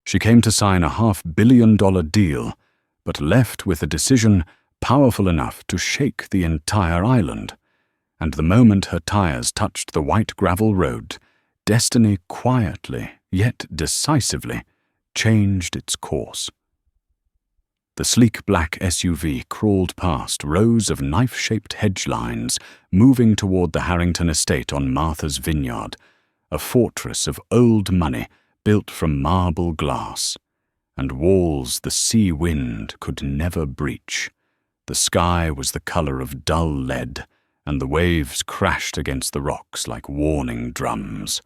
She came to sign a $500 million deal, but left with a decision powerful enough to shake the entire island. And the moment her tires touched the white gravel road, destiny quietly, yet decisively, changed its course. The sleek black SUV crawled past rows of knife-shaped hedge lines, moving toward the Harrington estate on Martha's Vineyard, a fortress of old money built from marble glass, and walls the sea wind could never breach. The sky was the color of dull lead, and the waves crashed against the rocks like warning drums.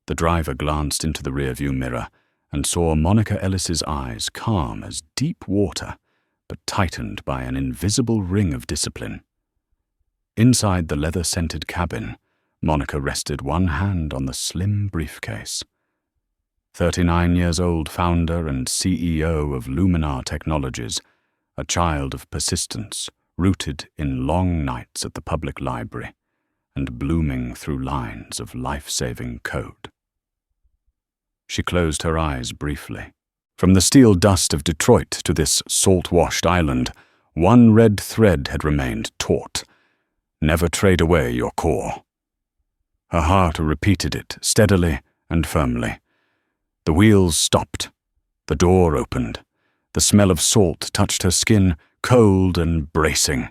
The driver glanced into the rearview mirror and saw Monica Ellis's eyes calm as deep water, but tightened by an invisible ring of discipline. Inside the leather-scented cabin, Monica rested one hand on the slim briefcase. 39-years-old founder and CEO of Luminar Technologies, a child of persistence, rooted in long nights at the public library and blooming through lines of life-saving code. She closed her eyes briefly. From the steel dust of Detroit to this salt-washed island, one red thread had remained taut. Never trade away your core. Her heart repeated it steadily and firmly. The wheels stopped. The door opened. The smell of salt touched her skin, cold and bracing.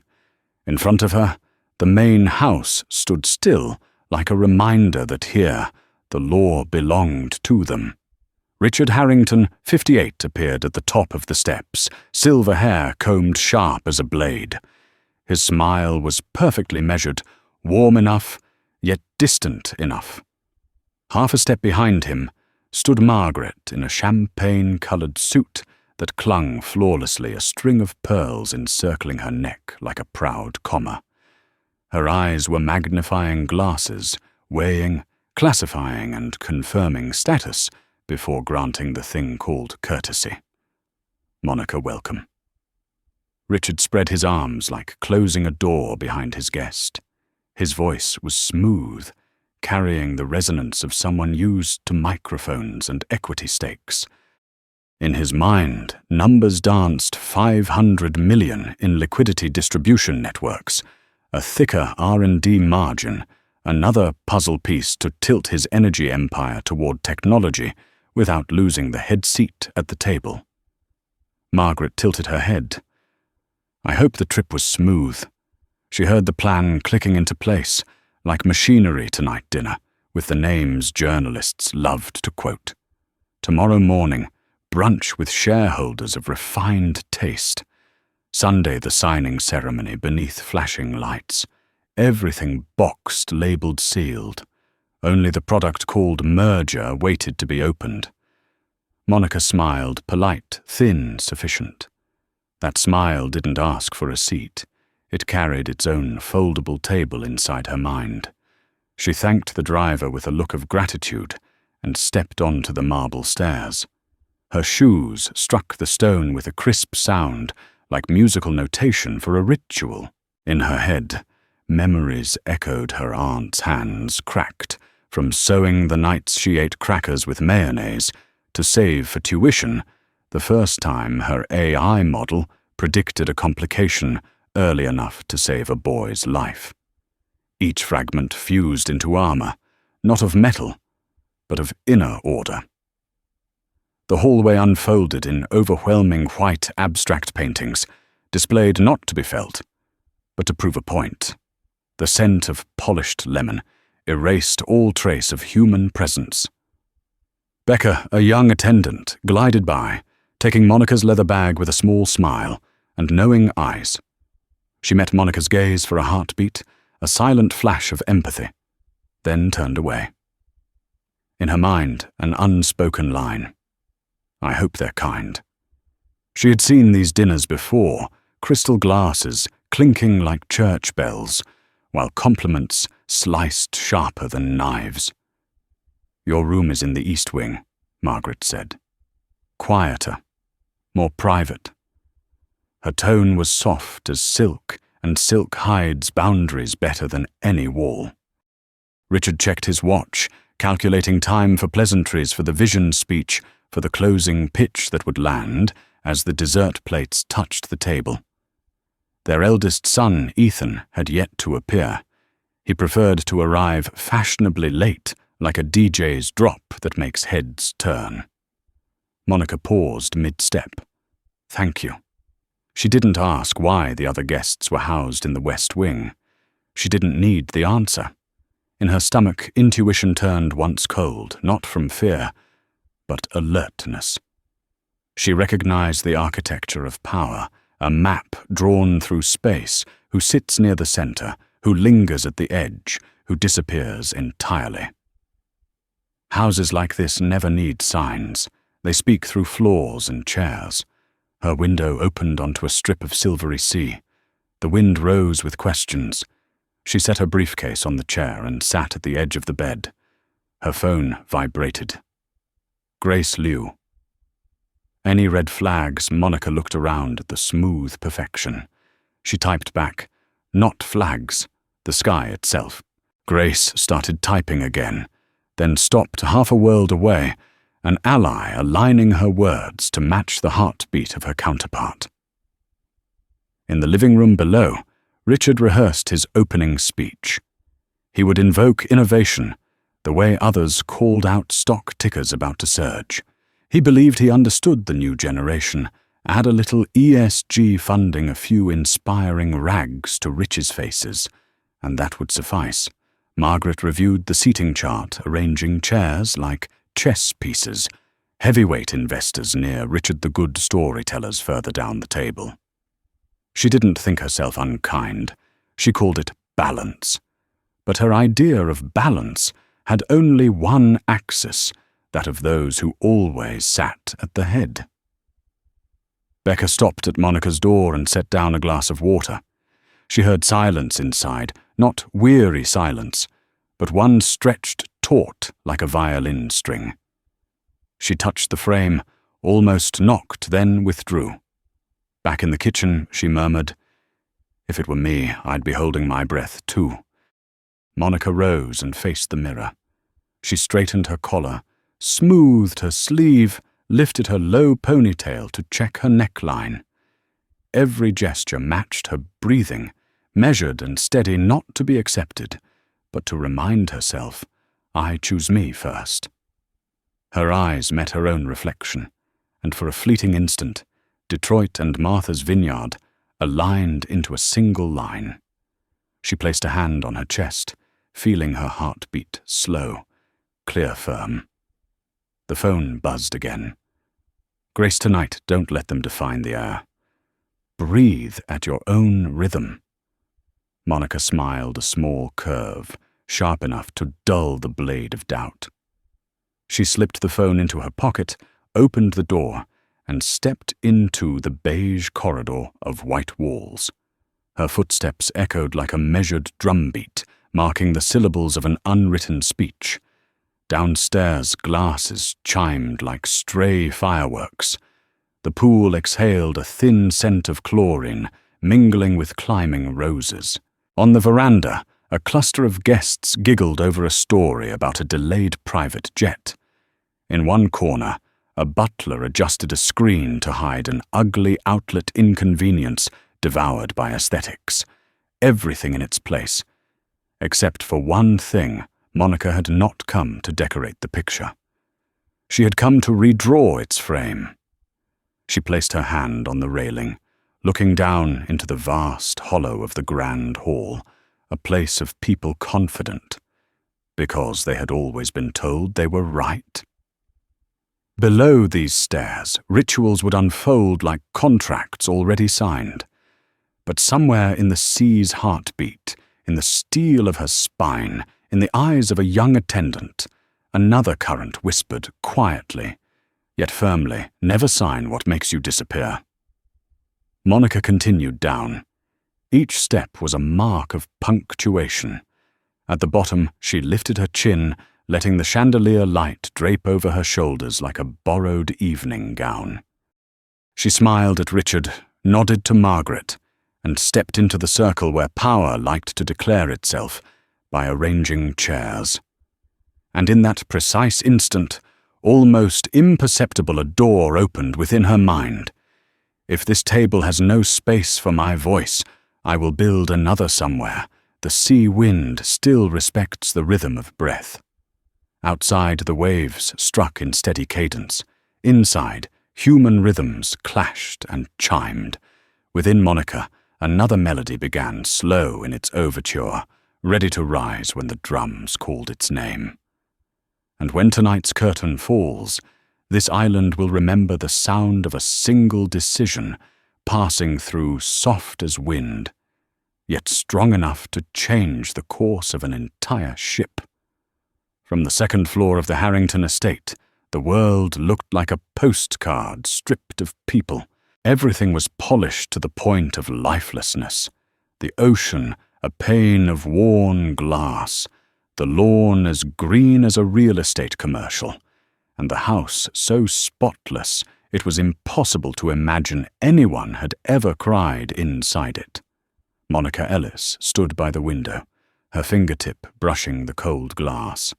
In front of her, the main house stood still, like a reminder that here, the law belonged to them. Richard Harrington, 58, appeared at the top of the steps, silver hair combed sharp as a blade. His smile was perfectly measured, warm enough, yet distant enough. Half a step behind him stood Margaret in a champagne-colored suit that clung flawlessly, a string of pearls encircling her neck like a proud comma. Her eyes were magnifying glasses, weighing, classifying, and confirming status before granting the thing called courtesy. Monica, welcome. Richard spread his arms like closing a door behind his guest. His voice was smooth, carrying the resonance of someone used to microphones and equity stakes. In his mind, numbers danced 500 million in liquidity distribution networks, a thicker R&D margin, another puzzle piece to tilt his energy empire toward technology without losing the head seat at the table. Margaret tilted her head. I hope the trip was smooth. She heard the plan clicking into place, like machinery tonight dinner, with the names journalists loved to quote. Tomorrow morning, brunch with shareholders of refined taste. Sunday, the signing ceremony beneath flashing lights. Everything boxed, labeled, sealed. Only the product called merger waited to be opened. Monica smiled, polite, thin, sufficient. That smile didn't ask for a seat. It carried its own foldable table inside her mind. She thanked the driver with a look of gratitude and stepped onto the marble stairs. Her shoes struck the stone with a crisp sound, like musical notation for a ritual. In her head, memories echoed her aunt's hands cracked, from sewing the nights she ate crackers with mayonnaise to save for tuition, the first time her AI model predicted a complication early enough to save a boy's life. Each fragment fused into armor, not of metal, but of inner order. The hallway unfolded in overwhelming white abstract paintings, displayed not to be felt, but to prove a point. The scent of polished lemon erased all trace of human presence. Becca, a young attendant, glided by, taking Monica's leather bag with a small smile and knowing eyes. She met Monica's gaze for a heartbeat, a silent flash of empathy, then turned away. In her mind, an unspoken line. I hope they're kind. She had seen these dinners before, crystal glasses clinking like church bells, while compliments sliced sharper than knives. Your room is in the East Wing, Margaret said. Quieter, more private. Her tone was soft as silk, and silk hides boundaries better than any wall. Richard checked his watch, calculating time for pleasantries for the vision speech for the closing pitch that would land as the dessert plates touched the table. Their eldest son, Ethan, had yet to appear. He preferred to arrive fashionably late, like a DJ's drop that makes heads turn. Monica paused mid-step. "Thank you." She didn't ask why the other guests were housed in the West Wing. She didn't need the answer. In her stomach, intuition turned once cold, not from fear, but alertness. She recognized the architecture of power, a map drawn through space, who sits near the center, who lingers at the edge, who disappears entirely. Houses like this never need signs. They speak through floors and chairs. Her window opened onto a strip of silvery sea. The wind rose with questions. She set her briefcase on the chair and sat at the edge of the bed. Her phone vibrated. Grace Liu. Any red flags? Monica looked around at the smooth perfection. She typed back, "Not flags, the sky itself." Grace started typing again, then stopped half a world away, an ally aligning her words to match the heartbeat of her counterpart. In the living room below, Richard rehearsed his opening speech. He would invoke innovation, the way others called out stock tickers about to surge. He believed he understood the new generation, add a little ESG funding, a few inspiring rags to riches' faces, and that would suffice. Margaret reviewed the seating chart, arranging chairs like chess pieces, heavyweight investors near Richard the Good storytellers further down the table. She didn't think herself unkind. She called it balance. But her idea of balance had only one axis, that of those who always sat at the head. Becca stopped at Monica's door and set down a glass of water. She heard silence inside, not weary silence, but one stretched taut like a violin string. She touched the frame, almost knocked, then withdrew. Back in the kitchen, she murmured, "If it were me, I'd be holding my breath too." Monica rose and faced the mirror. She straightened her collar, smoothed her sleeve, lifted her low ponytail to check her neckline. Every gesture matched her breathing, measured and steady, not to be accepted, but to remind herself, "I choose me first." Her eyes met her own reflection, and for a fleeting instant, Detroit and Martha's Vineyard aligned into a single line. She placed a hand on her chest, feeling her heartbeat slow, clear, firm. The phone buzzed again. "Grace, tonight, don't let them define the air. Breathe at your own rhythm." Monica smiled, a small curve, sharp enough to dull the blade of doubt. She slipped the phone into her pocket, opened the door, and stepped into the beige corridor of white walls. Her footsteps echoed like a measured drumbeat, marking the syllables of an unwritten speech. Downstairs, glasses chimed like stray fireworks. The pool exhaled a thin scent of chlorine, mingling with climbing roses. On the veranda, a cluster of guests giggled over a story about a delayed private jet. In one corner, a butler adjusted a screen to hide an ugly outlet inconvenience devoured by aesthetics. Everything in its place. Except for one thing, Monica had not come to decorate the picture. She had come to redraw its frame. She placed her hand on the railing, looking down into the vast hollow of the grand hall, a place of people confident, because they had always been told they were right. Below these stairs, rituals would unfold like contracts already signed. But somewhere in the sea's heartbeat, in the steel of her spine, in the eyes of a young attendant, another current whispered quietly, yet firmly, "Never sign what makes you disappear." Monica continued down. Each step was a mark of punctuation. At the bottom, she lifted her chin, letting the chandelier light drape over her shoulders like a borrowed evening gown. She smiled at Richard, nodded to Margaret, and stepped into the circle where power liked to declare itself by arranging chairs. And in that precise instant, Almost imperceptible, a door opened within her mind. If this table has no space for my voice, I will build another somewhere. The sea wind still respects the rhythm of breath. Outside, the waves struck in steady cadence. Inside, human rhythms clashed and chimed. Within Monica, another melody began, slow in its overture, ready to rise when the drums called its name. And when tonight's curtain falls, this island will remember the sound of a single decision passing through, soft as wind, yet strong enough to change the course of an entire ship. From the second floor of the Harrington estate, the world looked like a postcard stripped of people. Everything was polished to the point of lifelessness. The ocean, a pane of worn glass, the lawn as green as a real estate commercial, and the house so spotless it was impossible to imagine anyone had ever cried inside it. Monica Ellis stood by the window, her fingertip brushing the cold glass.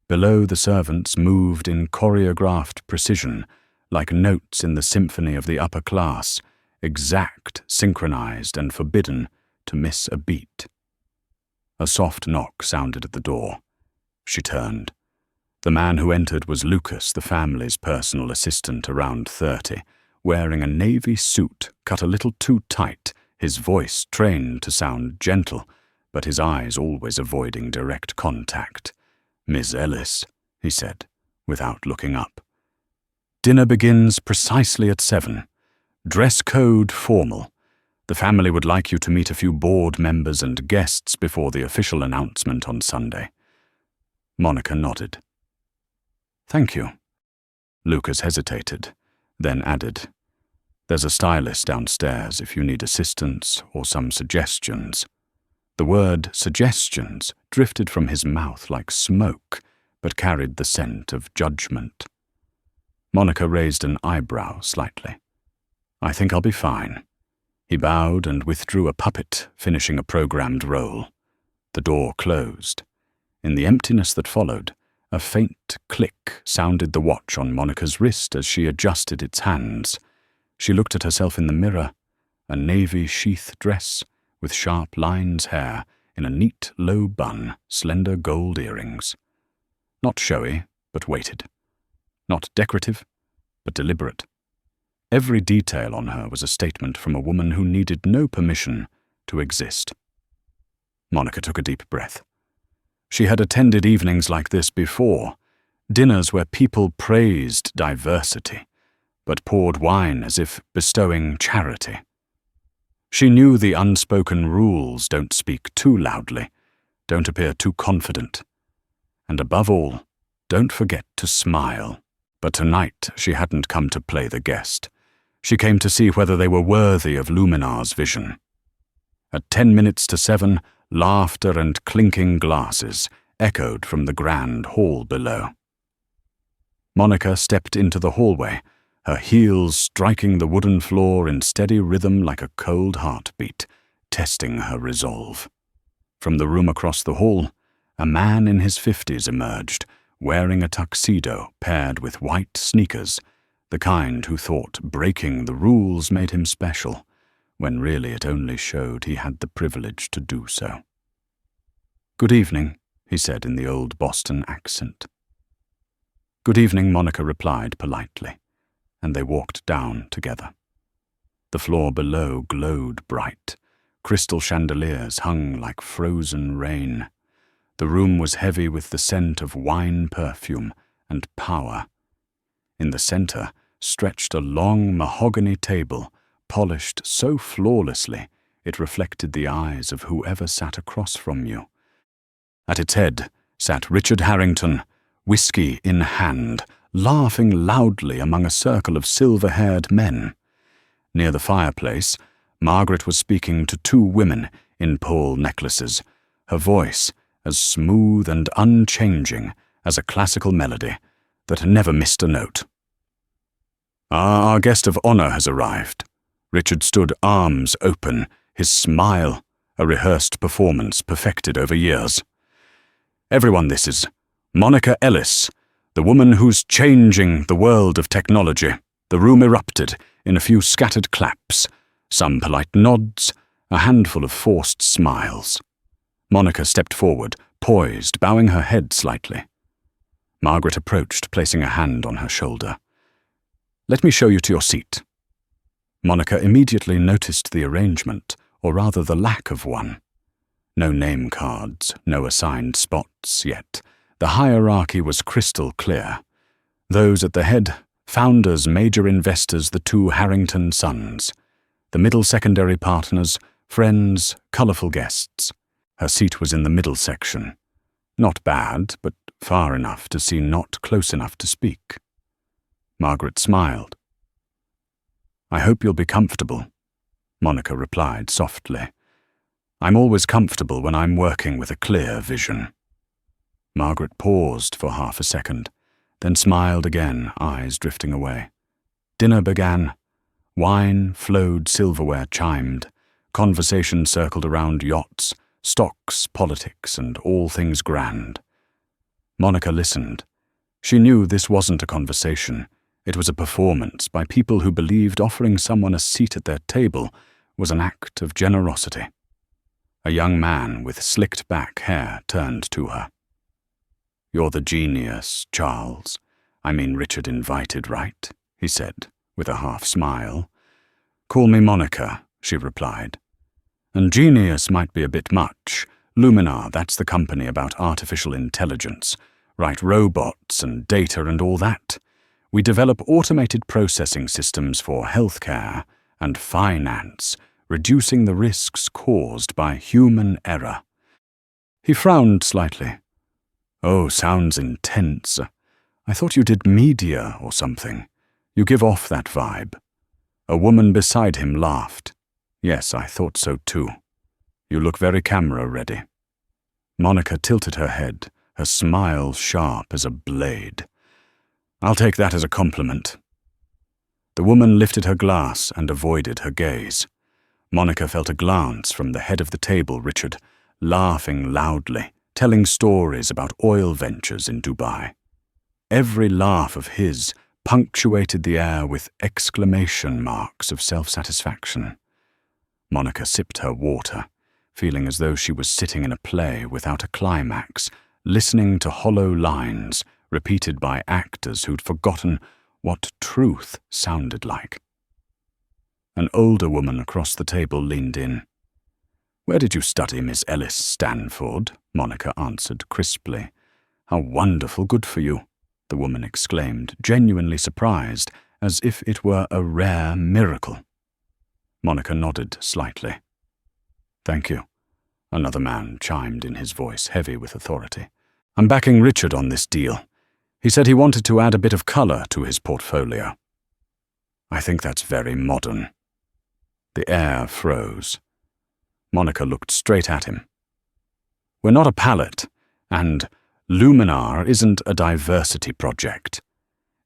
Below, the servants moved in choreographed precision, like notes in the symphony of the upper class, exact, synchronized, and forbidden to miss a beat. A soft knock sounded at the door. She turned. The man who entered was Lucas, the family's personal assistant, around 30, wearing a navy suit cut a little too tight, his voice trained to sound gentle, but his eyes always avoiding direct contact. "Miss Ellis," he said, without looking up. "Dinner begins precisely at 7. Dress code formal. The family would like you to meet a few board members and guests before the official announcement on Sunday." Monica nodded. "Thank you." Lucas hesitated, then added, "There's a stylist downstairs if you need assistance or some suggestions." The word suggestions drifted from his mouth like smoke, but carried the scent of judgment. Monica raised an eyebrow slightly. "I think I'll be fine." He bowed and withdrew a puppet, finishing a programmed role. The door closed. In the emptiness that followed, a faint click sounded the watch on Monica's wrist as she adjusted its hands. She looked at herself in the mirror, a navy sheath dress with sharp lines hair in a neat low bun, slender gold earrings. Not showy, but weighted. Not decorative, but deliberate. Every detail on her was a statement from a woman who needed no permission to exist. Monica took a deep breath. She had attended evenings like this before, dinners where people praised diversity, but poured wine as if bestowing charity. She knew the unspoken rules: don't speak too loudly, don't appear too confident, and above all, don't forget to smile. But tonight she hadn't come to play the guest. She came to see whether they were worthy of Luminar's vision. At 10 minutes to 7, laughter and clinking glasses echoed from the grand hall below. Monica stepped into the hallway, her heels striking the wooden floor in steady rhythm like a cold heartbeat, testing her resolve. From the room across the hall, a man in his 50s emerged, wearing a tuxedo paired with white sneakers, the kind who thought breaking the rules made him special, when really it only showed he had the privilege to do so. "Good evening," he said in the old Boston accent. "Good evening," Monica replied politely, and they walked down together. The floor below glowed bright. Crystal chandeliers hung like frozen rain. The room was heavy with the scent of wine perfume and power. In the center stretched a long mahogany table, polished so flawlessly it reflected the eyes of whoever sat across from you. At its head sat Richard Harrington, whiskey in hand, laughing loudly among a circle of silver-haired men. Near the fireplace, Margaret was speaking to 2 women in pearl necklaces, her voice as smooth and unchanging as a classical melody that never missed a note. "Our guest of honor has arrived." Richard stood, arms open, his smile a rehearsed performance perfected over years. "Everyone, this is Monica Ellis, The woman who's changing the world of technology. The room erupted in a few scattered claps, some polite nods, a handful of forced smiles. Monica stepped forward, poised, bowing her head slightly. Margaret approached, placing a hand on her shoulder. "Let me show you to your seat." Monica immediately noticed the arrangement, or rather the lack of one. No name cards, no assigned spots, yet the hierarchy was crystal clear. Those at the head, founders, major investors, the two Harrington sons. The middle secondary partners, friends, colourful guests. Her seat was in the middle section. Not bad, but far enough to see, not close enough to speak. Margaret smiled. "I hope you'll be comfortable," Monica replied softly. "I'm always comfortable when I'm working with a clear vision." Margaret paused for half a second, then smiled again, eyes drifting away. Dinner began. Wine flowed, silverware chimed. Conversation circled around yachts, stocks, politics, and all things grand. Monica listened. She knew this wasn't a conversation. It was a performance by people who believed offering someone a seat at their table was an act of generosity. A young man with slicked back hair turned to her. "You're the genius, Charles. Richard invited, right?" he said, with a half smile. "Call me Monica," she replied. "And genius might be a bit much. Luminar, that's the company about artificial intelligence. Write robots and data and all that. We develop automated processing systems for healthcare and finance, reducing the risks caused by human error." He frowned slightly. "Oh, sounds intense. I thought you did media or something. You give off that vibe." A woman beside him laughed. "Yes, I thought so too. You look very camera-ready." Monica tilted her head, her smile sharp as a blade. "I'll take that as a compliment." The woman lifted her glass and avoided her gaze. Monica felt a glance from the head of the table, Richard, laughing loudly, telling stories about oil ventures in Dubai. Every laugh of his punctuated the air with exclamation marks of self-satisfaction. Monica sipped her water, feeling as though she was sitting in a play without a climax, listening to hollow lines repeated by actors who'd forgotten what truth sounded like. An older woman across the table leaned in. "Where did you study, Miss Ellis Stanford?" Monica answered crisply. "How wonderful, good for you," the woman exclaimed, genuinely surprised, as if it were a rare miracle. Monica nodded slightly. "Thank you," another man chimed in, his voice heavy with authority. "I'm backing Richard on this deal. He said he wanted to add a bit of colour to his portfolio." "I think that's very modern." The air froze. Monica looked straight at him. "We're not a palette, and Luminar isn't a diversity project.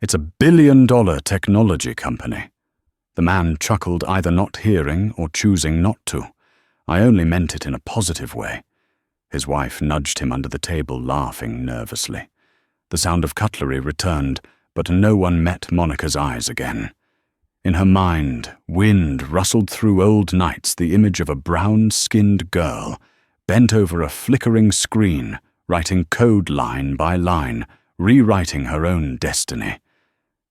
It's a billion-dollar technology company." The man chuckled, either not hearing or choosing not to. "I only meant it in a positive way." His wife nudged him under the table, laughing nervously. The sound of cutlery returned, but no one met Monica's eyes again. In her mind, wind rustled through old nights the image of a brown-skinned girl, bent over a flickering screen, writing code line by line, rewriting her own destiny.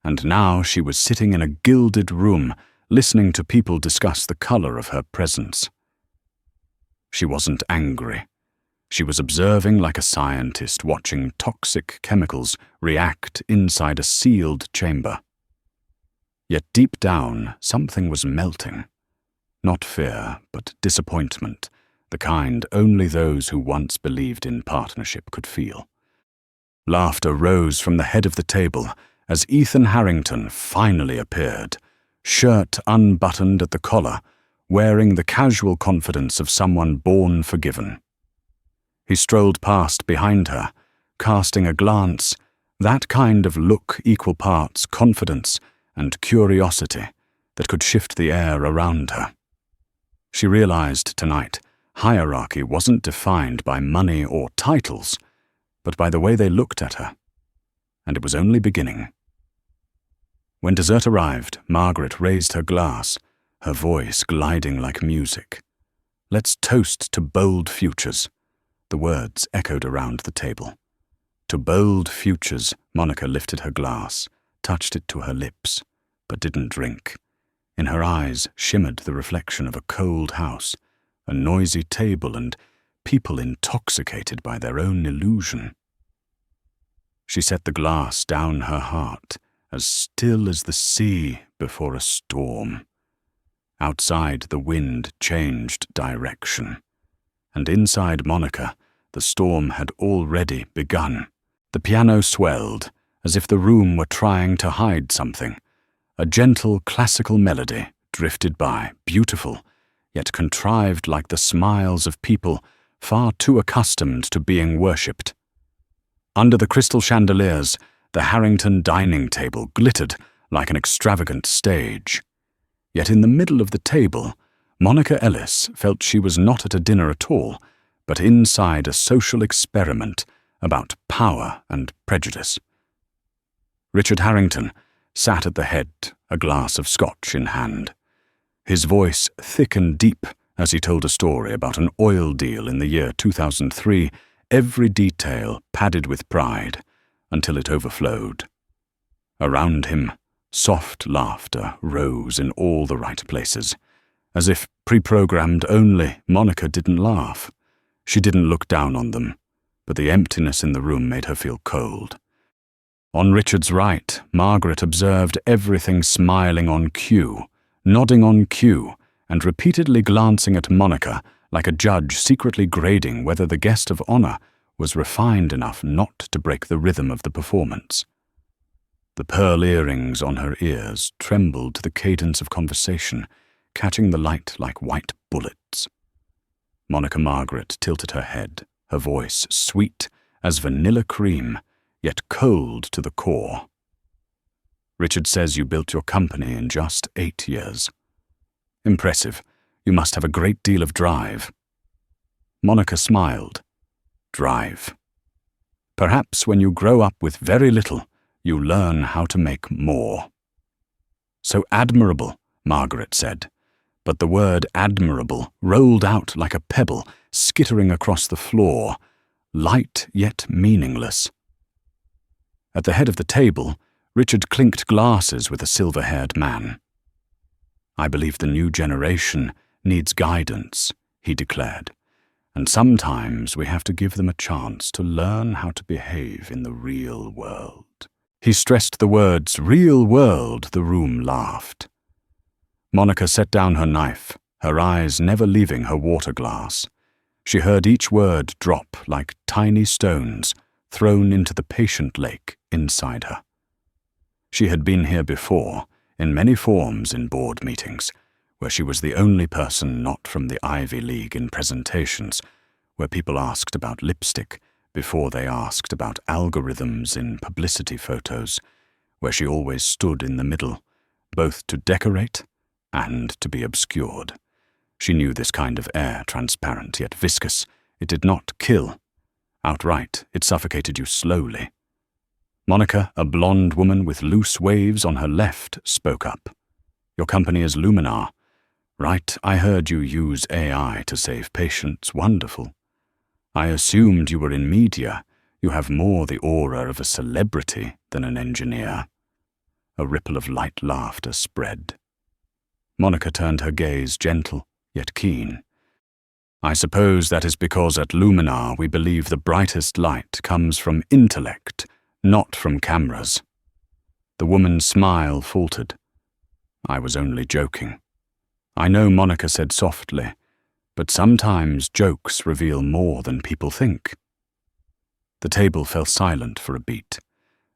And now she was sitting in a gilded room, listening to people discuss the colour of her presence. She wasn't angry. She was observing like a scientist watching toxic chemicals react inside a sealed chamber. Yet deep down, something was melting. Not fear, but disappointment, the kind only those who once believed in partnership could feel. Laughter rose from the head of the table as Ethan Harrington finally appeared, shirt unbuttoned at the collar, wearing the casual confidence of someone born forgiven. He strolled past behind her, casting a glance, that kind of look equal parts confidence and curiosity that could shift the air around her. She realized tonight hierarchy wasn't defined by money or titles, but by the way they looked at her. and it was only beginning. When dessert arrived, Margaret raised her glass, her voice gliding like music. "Let's toast to bold futures." The words echoed around the table. To bold futures, Monica lifted her glass, touched it to her lips, but didn't drink. In her eyes shimmered the reflection of a cold house, a noisy table, and people intoxicated by their own illusion. She set the glass down her heart, as still as the sea before a storm. Outside, the wind changed direction, and inside Monica, the storm had already begun. The piano swelled, as if the room were trying to hide something. A gentle classical melody drifted by, beautiful, yet contrived like the smiles of people far too accustomed to being worshipped. Under the crystal chandeliers, the Harrington dining table glittered like an extravagant stage. Yet in the middle of the table, Monica Ellis felt she was not at a dinner at all, but inside a social experiment about power and prejudice. Richard Harrington sat at the head, a glass of scotch in hand. His voice thick and deep as he told a story about an oil deal in the year 2003, every detail padded with pride until it overflowed. Around him, soft laughter rose in all the right places. As if pre-programmed only, Monica didn't laugh. She didn't look down on them, but the emptiness in the room made her feel cold. On Richard's right, Margaret observed everything smiling on cue, nodding on cue, and repeatedly glancing at Monica like a judge secretly grading whether the guest of honor was refined enough not to break the rhythm of the performance. The pearl earrings on her ears trembled to the cadence of conversation, catching the light like white bullets. Monica Margaret tilted her head, her voice sweet as vanilla cream, yet cold to the core. "Richard says you built your company in just 8 years. Impressive. You must have a great deal of drive." Monica smiled. Drive. Perhaps when you grow up with very little, you learn how to make more. "So admirable," Margaret said, but the word admirable rolled out like a pebble, skittering across the floor, light yet meaningless. At the head of the table, Richard clinked glasses with a silver-haired man. "I believe the new generation needs guidance," he declared, "and sometimes we have to give them a chance to learn how to behave in the real world." He stressed the words, "real world." The room laughed. Monica set down her knife, her eyes never leaving her water glass. She heard each word drop like tiny stones thrown into the patient lake inside her. She had been here before, in many forms in board meetings, where she was the only person not from the Ivy League in presentations, where people asked about lipstick before they asked about algorithms in publicity photos, where she always stood in the middle, both to decorate and to be obscured. She knew this kind of air, transparent yet viscous. It did not kill. Outright, it suffocated you slowly. Monica, a blonde woman with loose waves on her left, spoke up. "Your company is Luminar. Right, I heard you use AI to save patients. Wonderful. I assumed you were in media. You have more the aura of a celebrity than an engineer." A ripple of light laughter spread. Monica turned her gaze gentle, yet keen. "I suppose that is because at Luminar we believe the brightest light comes from intellect, not from cameras." The woman's smile faltered. "I was only joking." "I know," Monica said softly, "but sometimes jokes reveal more than people think." The table fell silent for a beat.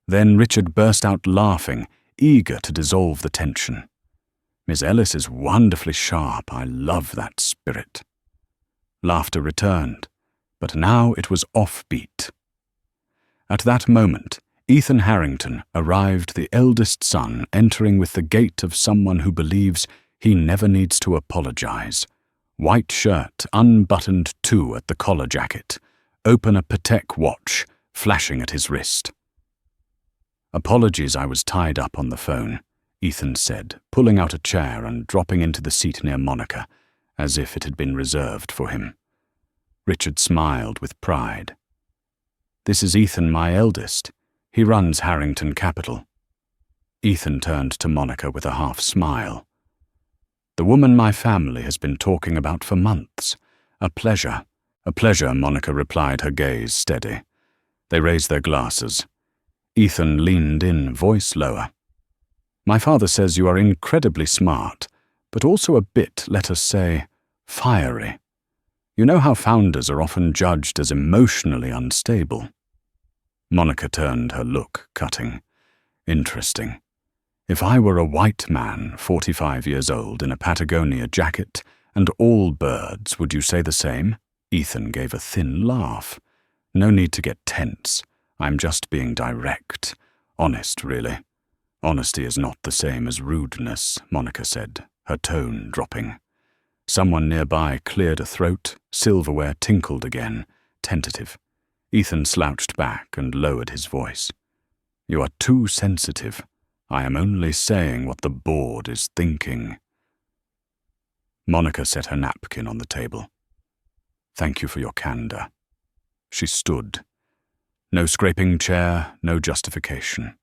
Then Richard burst out laughing, eager to dissolve the tension. "Miss Ellis is wonderfully sharp. I love that spirit." Laughter returned, but now it was offbeat. At that moment, Ethan Harrington arrived, the eldest son, entering with the gait of someone who believes he never needs to apologize. White shirt, unbuttoned too at the collar jacket, open a Patek watch, flashing at his wrist. Apologies, I was tied up on the phone, Ethan said, pulling out a chair and dropping into the seat near Monica, as if it had been reserved for him. Richard smiled with pride. This is Ethan, my eldest. He runs Harrington Capital. Ethan turned to Monica with a half smile. The woman my family has been talking about for months. A pleasure, Monica replied, her gaze steady. They raised their glasses. Ethan leaned in, voice lower. My father says you are incredibly smart, but also a bit, let us say, fiery. You know how founders are often judged as emotionally unstable. Monica turned, her look cutting. Interesting. If I were a white man, 45 years old, in a Patagonia jacket, and all birds, would you say the same? Ethan gave a thin laugh. No need to get tense. I'm just being direct. Honest, really. Honesty is not the same as rudeness, Monica said, her tone dropping. Someone nearby cleared a throat, silverware tinkled again, tentative. Ethan slouched back and lowered his voice. You are too sensitive. I am only saying what the board is thinking. Monica set her napkin on the table. Thank you for your candor. She stood. No scraping chair, no justification.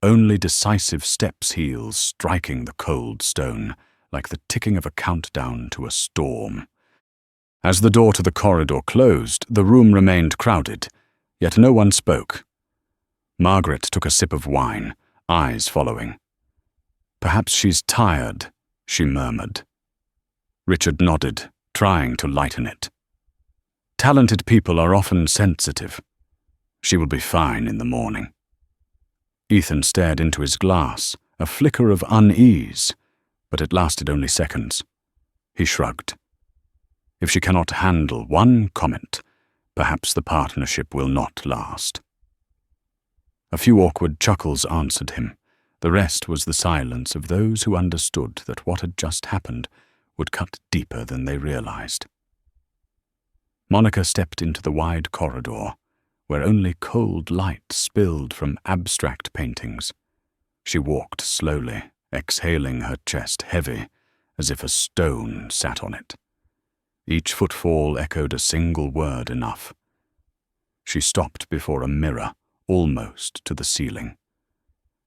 Only decisive steps' heels striking the cold stone, like the ticking of a countdown to a storm. As the door to the corridor closed, the room remained crowded, yet no one spoke. Margaret took a sip of wine, eyes following. Perhaps she's tired, she murmured. Richard nodded, trying to lighten it. Talented people are often sensitive. She will be fine in the morning. Ethan stared into his glass, a flicker of unease, but it lasted only seconds. He shrugged. If she cannot handle one comment, perhaps the partnership will not last. A few awkward chuckles answered him. The rest was the silence of those who understood that what had just happened would cut deeper than they realized. Monica stepped into the wide corridor, where only cold light spilled from abstract paintings. She walked slowly, exhaling, her chest heavy, as if a stone sat on it. Each footfall echoed a single word enough. She stopped before a mirror, almost to the ceiling.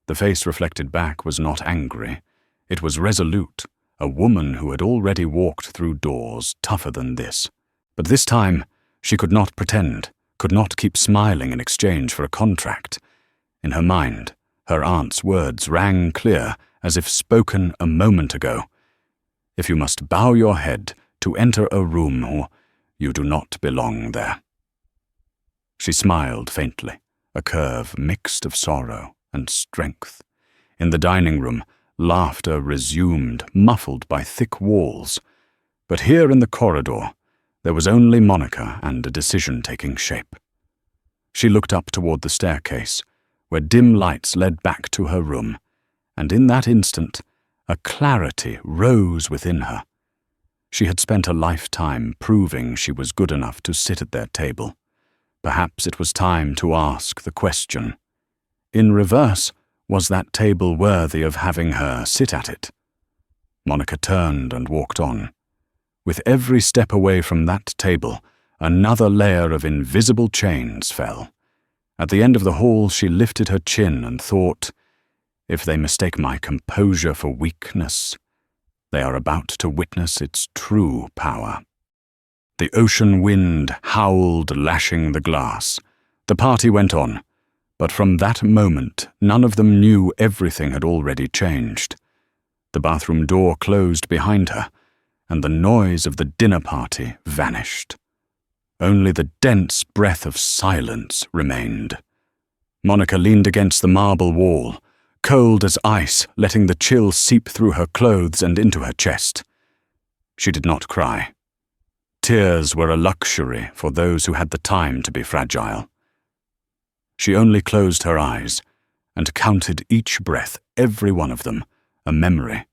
The face reflected back was not angry. It was resolute, a woman who had already walked through doors tougher than this. But this time, she could not pretend, could not keep smiling in exchange for a contract. In her mind, her aunt's words rang clear, as if spoken a moment ago. If you must bow your head to enter a room, you do not belong there. She smiled faintly, a curve mixed of sorrow and strength. In the dining room, laughter resumed, muffled by thick walls. But here in the corridor, there was only Monica and a decision taking shape. She looked up toward the staircase, where dim lights led back to her room, and in that instant, a clarity rose within her. She had spent a lifetime proving she was good enough to sit at their table. Perhaps it was time to ask the question. In reverse, was that table worthy of having her sit at it? Monica turned and walked on. With every step away from that table, another layer of invisible chains fell. At the end of the hall, she lifted her chin and thought, if they mistake my composure for weakness, they are about to witness its true power. The ocean wind howled, lashing the glass. The party went on, but from that moment, none of them knew everything had already changed. The bathroom door closed behind her, and the noise of the dinner party vanished. Only the dense breath of silence remained. Monica leaned against the marble wall, cold as ice, letting the chill seep through her clothes and into her chest. She did not cry. Tears were a luxury for those who had the time to be fragile. She only closed her eyes and counted each breath, every one of them, a memory,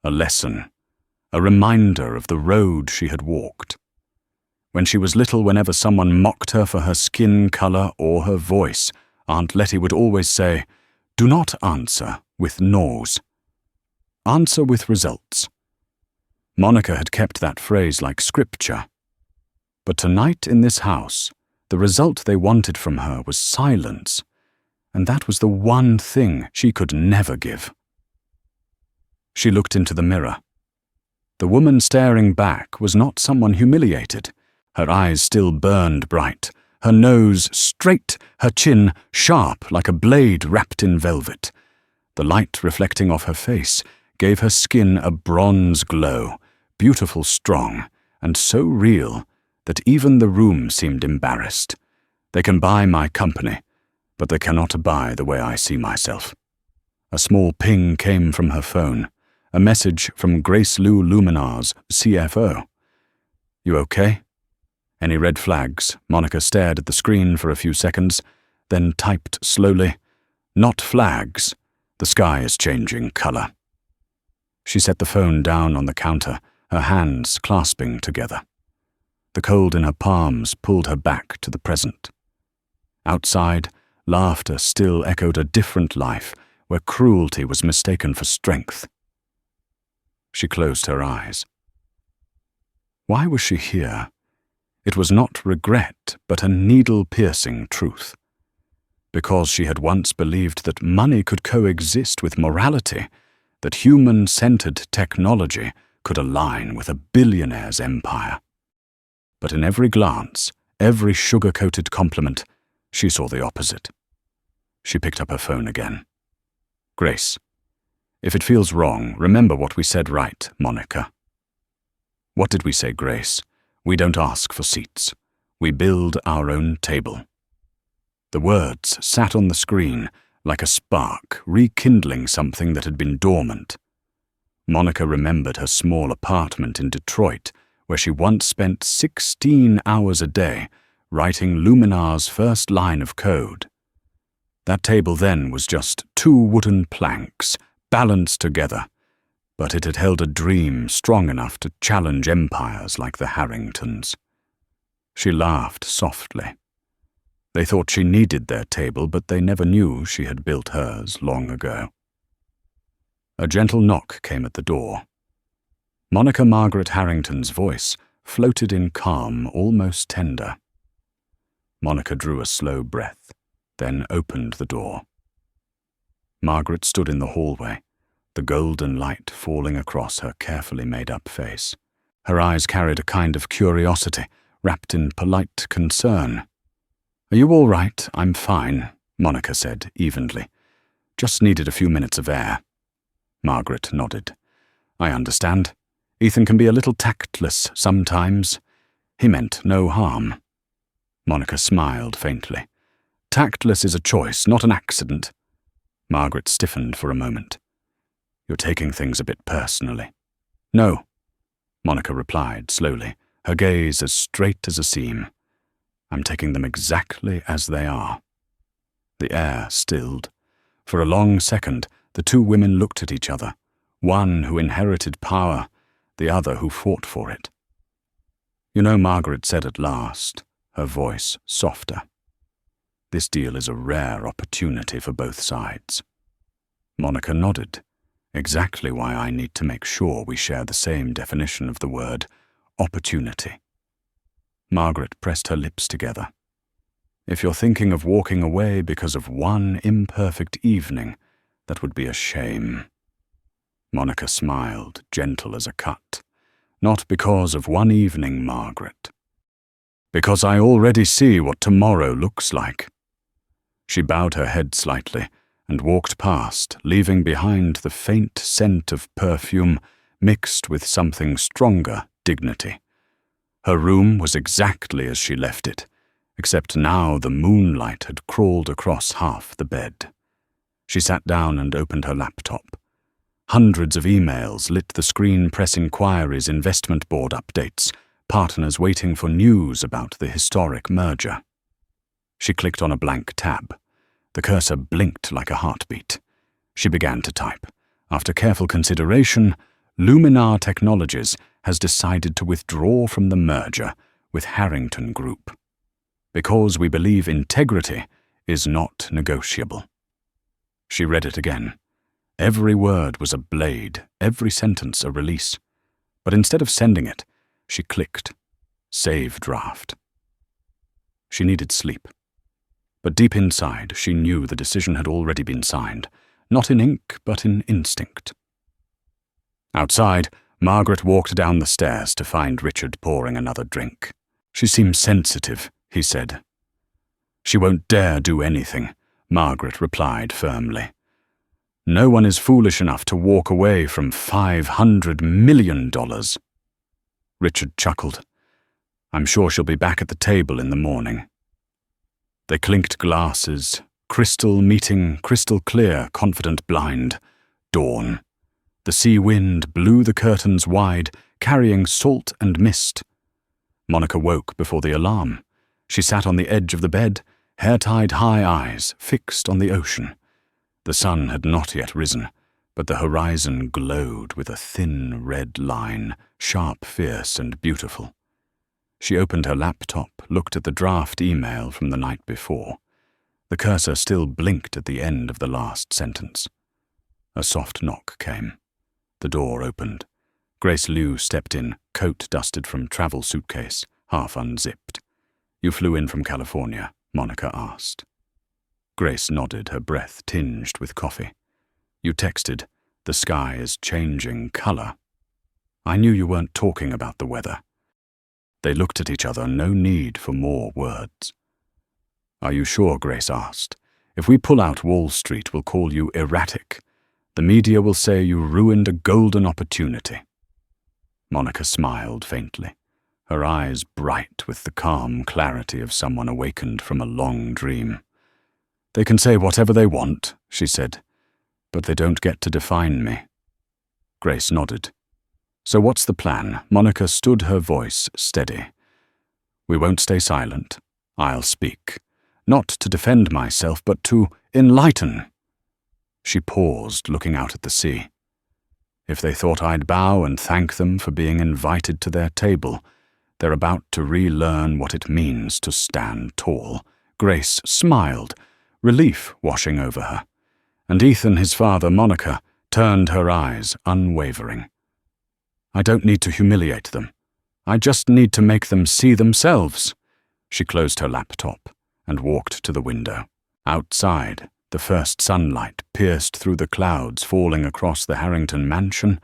a lesson, a reminder of the road she had walked. When she was little, whenever someone mocked her for her skin color or her voice, Aunt Letty would always say, Do not answer with no's. Answer with results. Monica had kept that phrase like scripture. But tonight in this house, the result they wanted from her was silence, and that was the one thing she could never give. She looked into the mirror. The woman staring back was not someone humiliated. Her eyes still burned bright, her nose straight, her chin sharp like a blade wrapped in velvet. The light reflecting off her face gave her skin a bronze glow, beautiful, strong, and so real that even the room seemed embarrassed. They can buy my company, but they cannot buy the way I see myself. A small ping came from her phone, a message from Grace Lou Luminar's CFO. You okay? Any red flags? Monica stared at the screen for a few seconds, then typed slowly, Not flags. The sky is changing color. She set the phone down on the counter, her hands clasping together. The cold in her palms pulled her back to the present. Outside, laughter still echoed a different life where cruelty was mistaken for strength. She closed her eyes. Why was she here? It was not regret, but a needle-piercing truth. Because she had once believed that money could coexist with morality, that human-centered technology could align with a billionaire's empire. But in every glance, every sugar-coated compliment, she saw the opposite. She picked up her phone again. Grace, if it feels wrong, remember what we said, right, Monica? What did we say, Grace? We don't ask for seats. We build our own table. The words sat on the screen like a spark, rekindling something that had been dormant. Monica remembered her small apartment in Detroit, where she once spent 16 hours a day writing Luminar's first line of code. That table then was just 2 wooden planks, balanced together, but it had held a dream strong enough to challenge empires like the Harringtons. She laughed softly. They thought she needed their table, but they never knew she had built hers long ago. A gentle knock came at the door. Monica Margaret Harrington's voice floated in calm, almost tender. Monica drew a slow breath, then opened the door. Margaret stood in the hallway, the golden light falling across her carefully made-up face. Her eyes carried a kind of curiosity, wrapped in polite concern. "Are you all right? I'm fine," Monica said evenly. "Just needed a few minutes of air." Margaret nodded. "I understand. Ethan can be a little tactless sometimes. He meant no harm." Monica smiled faintly. "Tactless is a choice, not an accident." Margaret stiffened for a moment. "You're taking things a bit personally." "No," Monica replied slowly, her gaze as straight as a seam. "I'm taking them exactly as they are." The air stilled. For a long second, the 2 women looked at each other, one who inherited power, the other who fought for it. "You know," Margaret said at last, her voice softer, "this deal is a rare opportunity for both sides." Monica nodded. "Exactly why I need to make sure we share the same definition of the word opportunity." Margaret pressed her lips together. "If you're thinking of walking away because of one imperfect evening, that would be a shame." Monica smiled, gentle as a cut. "Not because of one evening, Margaret. Because I already see what tomorrow looks like." She bowed her head slightly and walked past, leaving behind the faint scent of perfume mixed with something stronger dignity. Her room was exactly as she left it, except now the moonlight had crawled across half the bed. She sat down and opened her laptop. Hundreds of emails lit the screen, press inquiries, investment board updates, partners waiting for news about the historic merger. She clicked on a blank tab. The cursor blinked like a heartbeat. She began to type. After careful consideration, Luminar Technologies has decided to withdraw from the merger with Harrington Group, because we believe integrity is not negotiable. She read it again. Every word was a blade, every sentence a release. But instead of sending it, she clicked Save Draft. She needed sleep. But deep inside, she knew the decision had already been signed, not in ink, but in instinct. Outside, Margaret walked down the stairs to find Richard pouring another drink. She seems sensitive, he said. She won't dare do anything, Margaret replied firmly. No one is foolish enough to walk away from $500 million. Richard chuckled. I'm sure she'll be back at the table in the morning. They clinked glasses, crystal meeting crystal clear, confident blind. Dawn. The sea wind blew the curtains wide, carrying salt and mist. Monica woke before the alarm. She sat on the edge of the bed, hair-tied high eyes fixed on the ocean. The sun had not yet risen, but the horizon glowed with a thin red line, sharp, fierce, and beautiful. She opened her laptop, looked at the draft email from the night before. The cursor still blinked at the end of the last sentence. A soft knock came. The door opened. Grace Liu stepped in, coat dusted from travel suitcase, half unzipped. You flew in from California, Monica asked. Grace nodded, her breath tinged with coffee. You texted, the sky is changing color. I knew you weren't talking about the weather. They looked at each other, no need for more words. Are you sure, Grace asked. If we pull out, Wall Street will call you erratic. The media will say you ruined a golden opportunity. Monica smiled faintly, her eyes bright with the calm clarity of someone awakened from a long dream. They can say whatever they want, she said, but they don't get to define me. Grace nodded. So what's the plan? Monica stood, her voice steady. We won't stay silent. I'll speak. Not to defend myself, but to enlighten. She paused, looking out at the sea. If they thought I'd bow and thank them for being invited to their table, they're about to relearn what it means to stand tall. Grace smiled, relief washing over her. And Ethan, his father, Monica, turned her eyes, unwavering. I don't need to humiliate them. I just need to make them see themselves. She closed her laptop and walked to the window. Outside, the first sunlight pierced through the clouds falling across the Harrington mansion,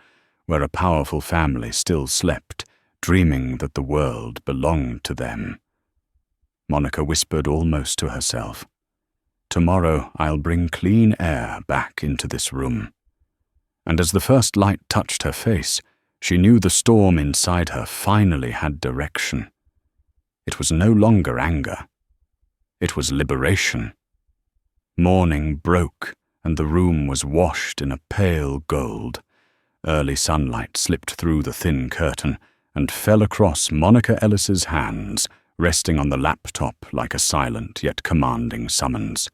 where a powerful family still slept, dreaming that the world belonged to them. Monica whispered almost to herself. Tomorrow I'll bring clean air back into this room. And as the first light touched her face, she knew the storm inside her finally had direction. It was no longer anger. It was liberation. Morning broke, and the room was washed in a pale gold. Early sunlight slipped through the thin curtain and fell across Monica Ellis's hands, resting on the laptop like a silent yet commanding summons.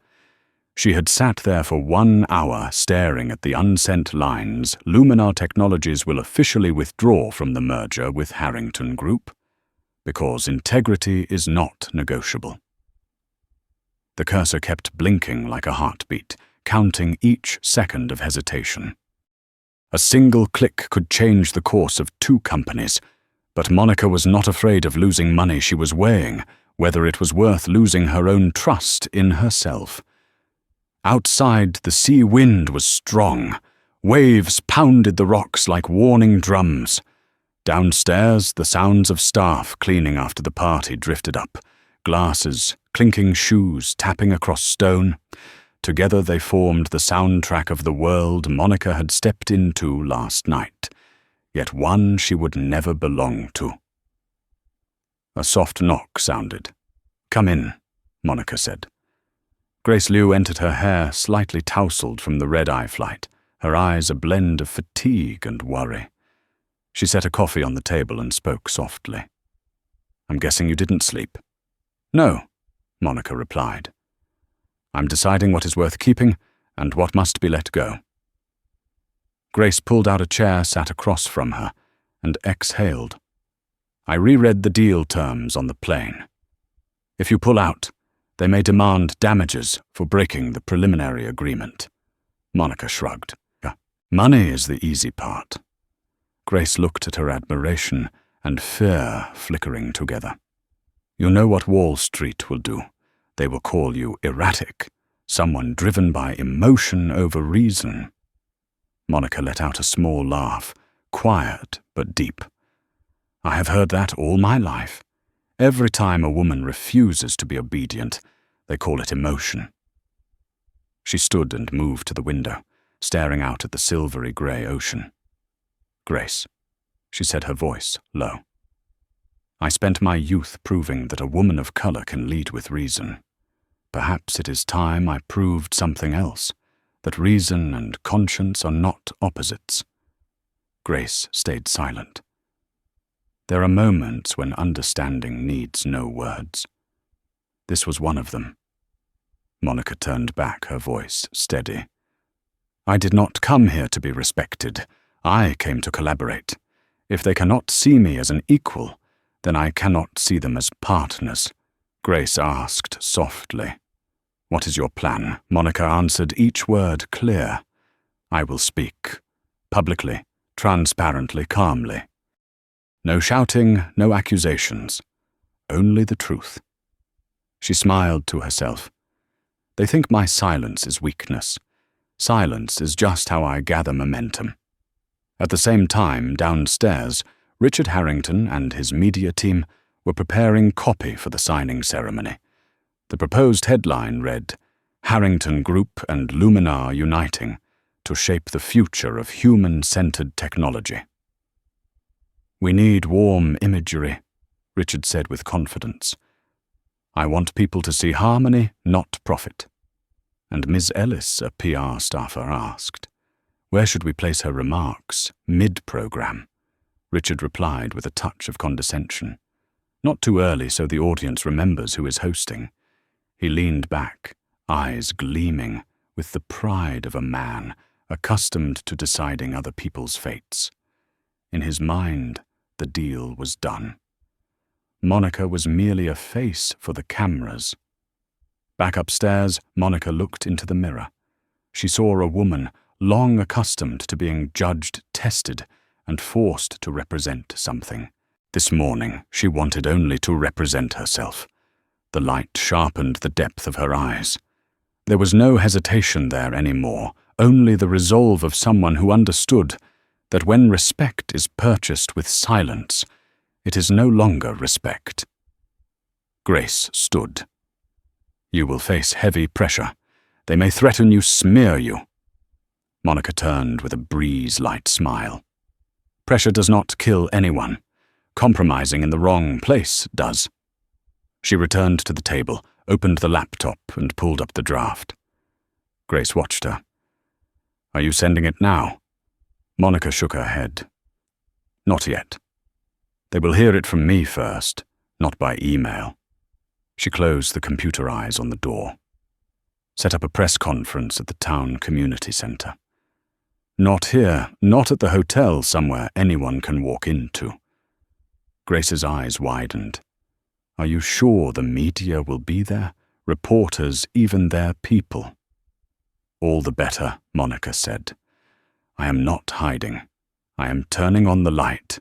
She had sat there for 1 hour staring at the unsent lines. Luminar Technologies will officially withdraw from the merger with Harrington Group, because integrity is not negotiable. The cursor kept blinking like a heartbeat, counting each second of hesitation. A single click could change the course of 2 companies, but Monica was not afraid of losing money. She was weighing whether it was worth losing her own trust in herself. Outside, the sea wind was strong. Waves pounded the rocks like warning drums. Downstairs, the sounds of staff cleaning after the party drifted up. Glasses, clinking shoes, tapping across stone. Together they formed the soundtrack of the world Monica had stepped into last night, yet one she would never belong to. A soft knock sounded. Come in, Monica said. Grace Liu entered, her hair slightly tousled from the red-eye flight, her eyes a blend of fatigue and worry. She set a coffee on the table and spoke softly. I'm guessing you didn't sleep. No, Monica replied. I'm deciding what is worth keeping and what must be let go. Grace pulled out a chair, sat across from her, and exhaled. I reread the deal terms on the plane. If you pull out, they may demand damages for breaking the preliminary agreement. Monica shrugged. Money is the easy part. Grace looked at her admiration and fear flickering together. You know what Wall Street will do. They will call you erratic, someone driven by emotion over reason. Monica let out a small laugh, quiet but deep. I have heard that all my life. Every time a woman refuses to be obedient, they call it emotion. She stood and moved to the window, staring out at the silvery grey ocean. Grace, she said, her voice low. I spent my youth proving that a woman of colour can lead with reason. Perhaps it is time I proved something else, that reason and conscience are not opposites. Grace stayed silent. There are moments when understanding needs no words. This was one of them. Monica turned back, her voice steady. I did not come here to be respected. I came to collaborate. If they cannot see me as an equal, then I cannot see them as partners. Grace asked softly. What is your plan? Monica answered, each word clear. I will speak. Publicly, transparently, calmly. No shouting, no accusations. Only the truth. She smiled to herself. They think my silence is weakness. Silence is just how I gather momentum. At the same time, downstairs, Richard Harrington and his media team were preparing copy for the signing ceremony. The proposed headline read, Harrington Group and Luminar uniting to shape the future of human-centered technology. We need warm imagery, Richard said with confidence. I want people to see harmony, not profit. And Ms. Ellis, a PR staffer, asked, where should we place her remarks, mid-program? Richard replied with a touch of condescension. Not too early so the audience remembers who is hosting. He leaned back, eyes gleaming, with the pride of a man accustomed to deciding other people's fates. In his mind, the deal was done. Monica was merely a face for the cameras. Back upstairs, Monica looked into the mirror. She saw a woman long accustomed to being judged, tested, and forced to represent something. This morning, she wanted only to represent herself. The light sharpened the depth of her eyes. There was no hesitation there anymore, only the resolve of someone who understood that when respect is purchased with silence, it is no longer respect. Grace stood. You will face heavy pressure. They may threaten you, smear you. Monica turned with a breeze-light smile. Pressure does not kill anyone. Compromising in the wrong place does. She returned to the table, opened the laptop, and pulled up the draft. Grace watched her. Are you sending it now? Monica shook her head. Not yet. They will hear it from me first, not by email. She closed the computer eyes on the door. Set up a press conference at the town community center. Not here, not at the hotel somewhere anyone can walk into. Grace's eyes widened. Are you sure the media will be there? Reporters, even their people? All the better, Monica said. I am not hiding. I am turning on the light.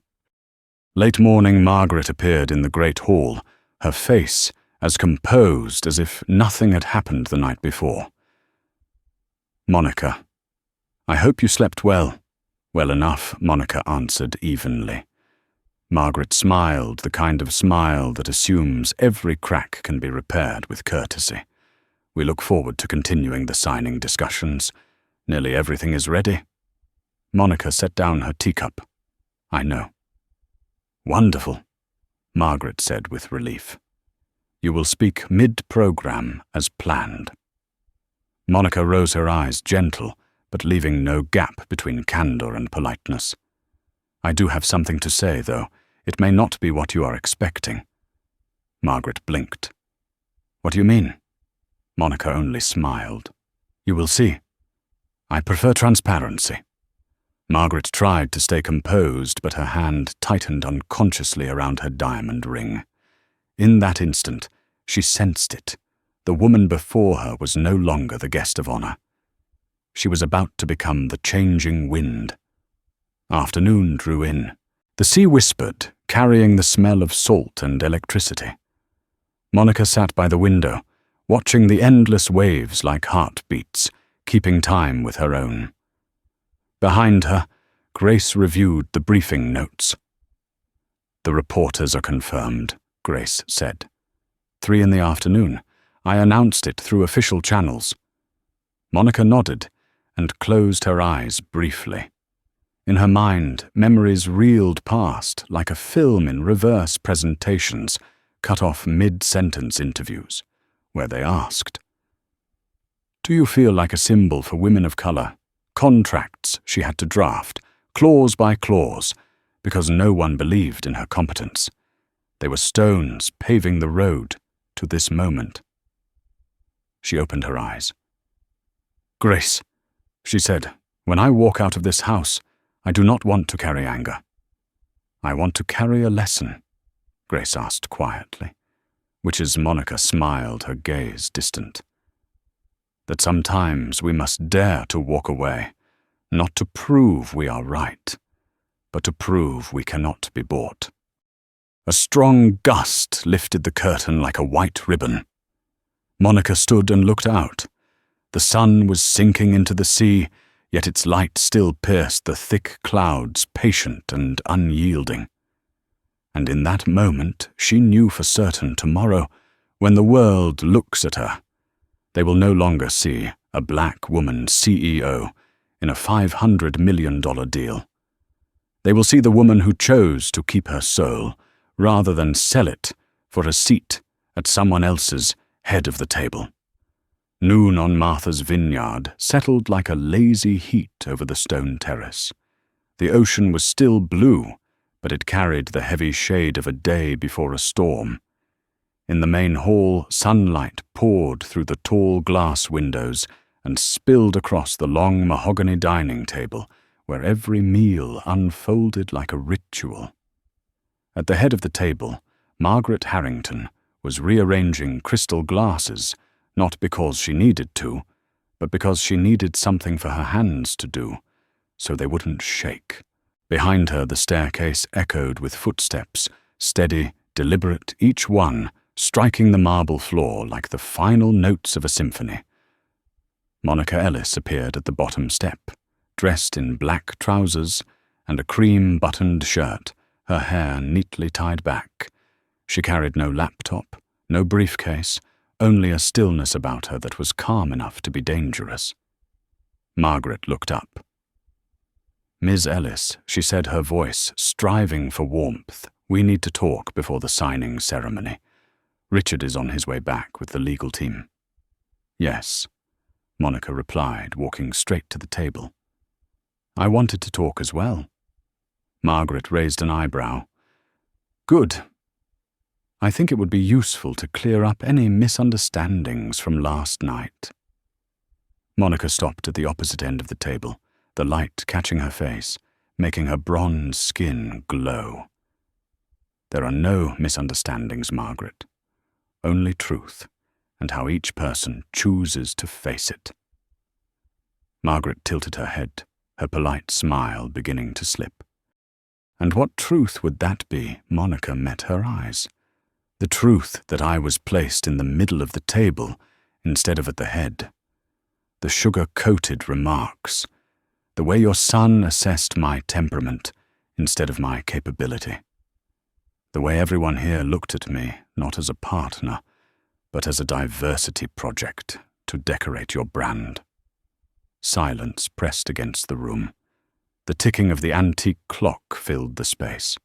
Late morning, Margaret appeared in the great hall, her face as composed as if nothing had happened the night before. Monica, I hope you slept well. Well enough, Monica answered evenly. Margaret smiled, the kind of smile that assumes every crack can be repaired with courtesy. We look forward to continuing the signing discussions. Nearly everything is ready. Monica set down her teacup. I know. Wonderful, Margaret said with relief. You will speak mid-program as planned. Monica rose her eyes, gentle, but leaving no gap between candor and politeness. I do have something to say, though. It may not be what you are expecting. Margaret blinked. What do you mean? Monica only smiled. You will see. I prefer transparency. Margaret tried to stay composed, but her hand tightened unconsciously around her diamond ring. In that instant, she sensed it. The woman before her was no longer the guest of honor. She was about to become the changing wind. Afternoon drew in. The sea whispered, carrying the smell of salt and electricity. Monica sat by the window, watching the endless waves like heartbeats, keeping time with her own. Behind her, Grace reviewed the briefing notes. "The reporters are confirmed," Grace said. 3 in the afternoon. I announced it through official channels. Monica nodded and closed her eyes briefly. In her mind, memories reeled past like a film in reverse presentations, cut off mid-sentence interviews, where they asked, "Do you feel like a symbol for women of color?" Contracts she had to draft, clause by clause, because no one believed in her competence. They were stones paving the road to this moment. She opened her eyes. "Grace," she said, "when I walk out of this house, I do not want to carry anger. I want to carry a lesson," Grace asked quietly, which as Monica smiled, her gaze distant. "That sometimes we must dare to walk away, not to prove we are right, but to prove we cannot be bought." A strong gust lifted the curtain like a white ribbon. Monica stood and looked out. The sun was sinking into the sea, yet its light still pierced the thick clouds, patient and unyielding. And in that moment, she knew for certain tomorrow, when the world looks at her, they will no longer see a black woman CEO in a $500 million deal. They will see the woman who chose to keep her soul, rather than sell it for a seat at someone else's head of the table. Noon on Martha's Vineyard settled like a lazy heat over the stone terrace. The ocean was still blue, but it carried the heavy shade of a day before a storm. In the main hall, sunlight poured through the tall glass windows and spilled across the long mahogany dining table, where every meal unfolded like a ritual. At the head of the table, Margaret Harrington was rearranging crystal glasses, not because she needed to, but because she needed something for her hands to do, so they wouldn't shake. Behind her, the staircase echoed with footsteps, steady, deliberate, each one striking the marble floor like the final notes of a symphony. Monica Ellis appeared at the bottom step, dressed in black trousers and a cream-buttoned shirt, her hair neatly tied back. She carried no laptop, no briefcase, only a stillness about her that was calm enough to be dangerous. Margaret looked up. "Ms. Ellis," she said, her voice striving for warmth, "we need to talk before the signing ceremony. Richard is on his way back with the legal team." "Yes," Monica replied, walking straight to the table. "I wanted to talk as well." Margaret raised an eyebrow. "Good. I think it would be useful to clear up any misunderstandings from last night." Monica stopped at the opposite end of the table, the light catching her face, making her bronze skin glow. "There are no misunderstandings, Margaret. Only truth, and how each person chooses to face it." Margaret tilted her head, her polite smile beginning to slip. And what truth would that be? Monica met her eyes. The truth that I was placed in the middle of the table instead of at the head. The sugar-coated remarks. The way your son assessed my temperament instead of my capability. The way everyone here looked at me, not as a partner, but as a diversity project to decorate your brand. Silence pressed against the room. The ticking of the antique clock filled the space.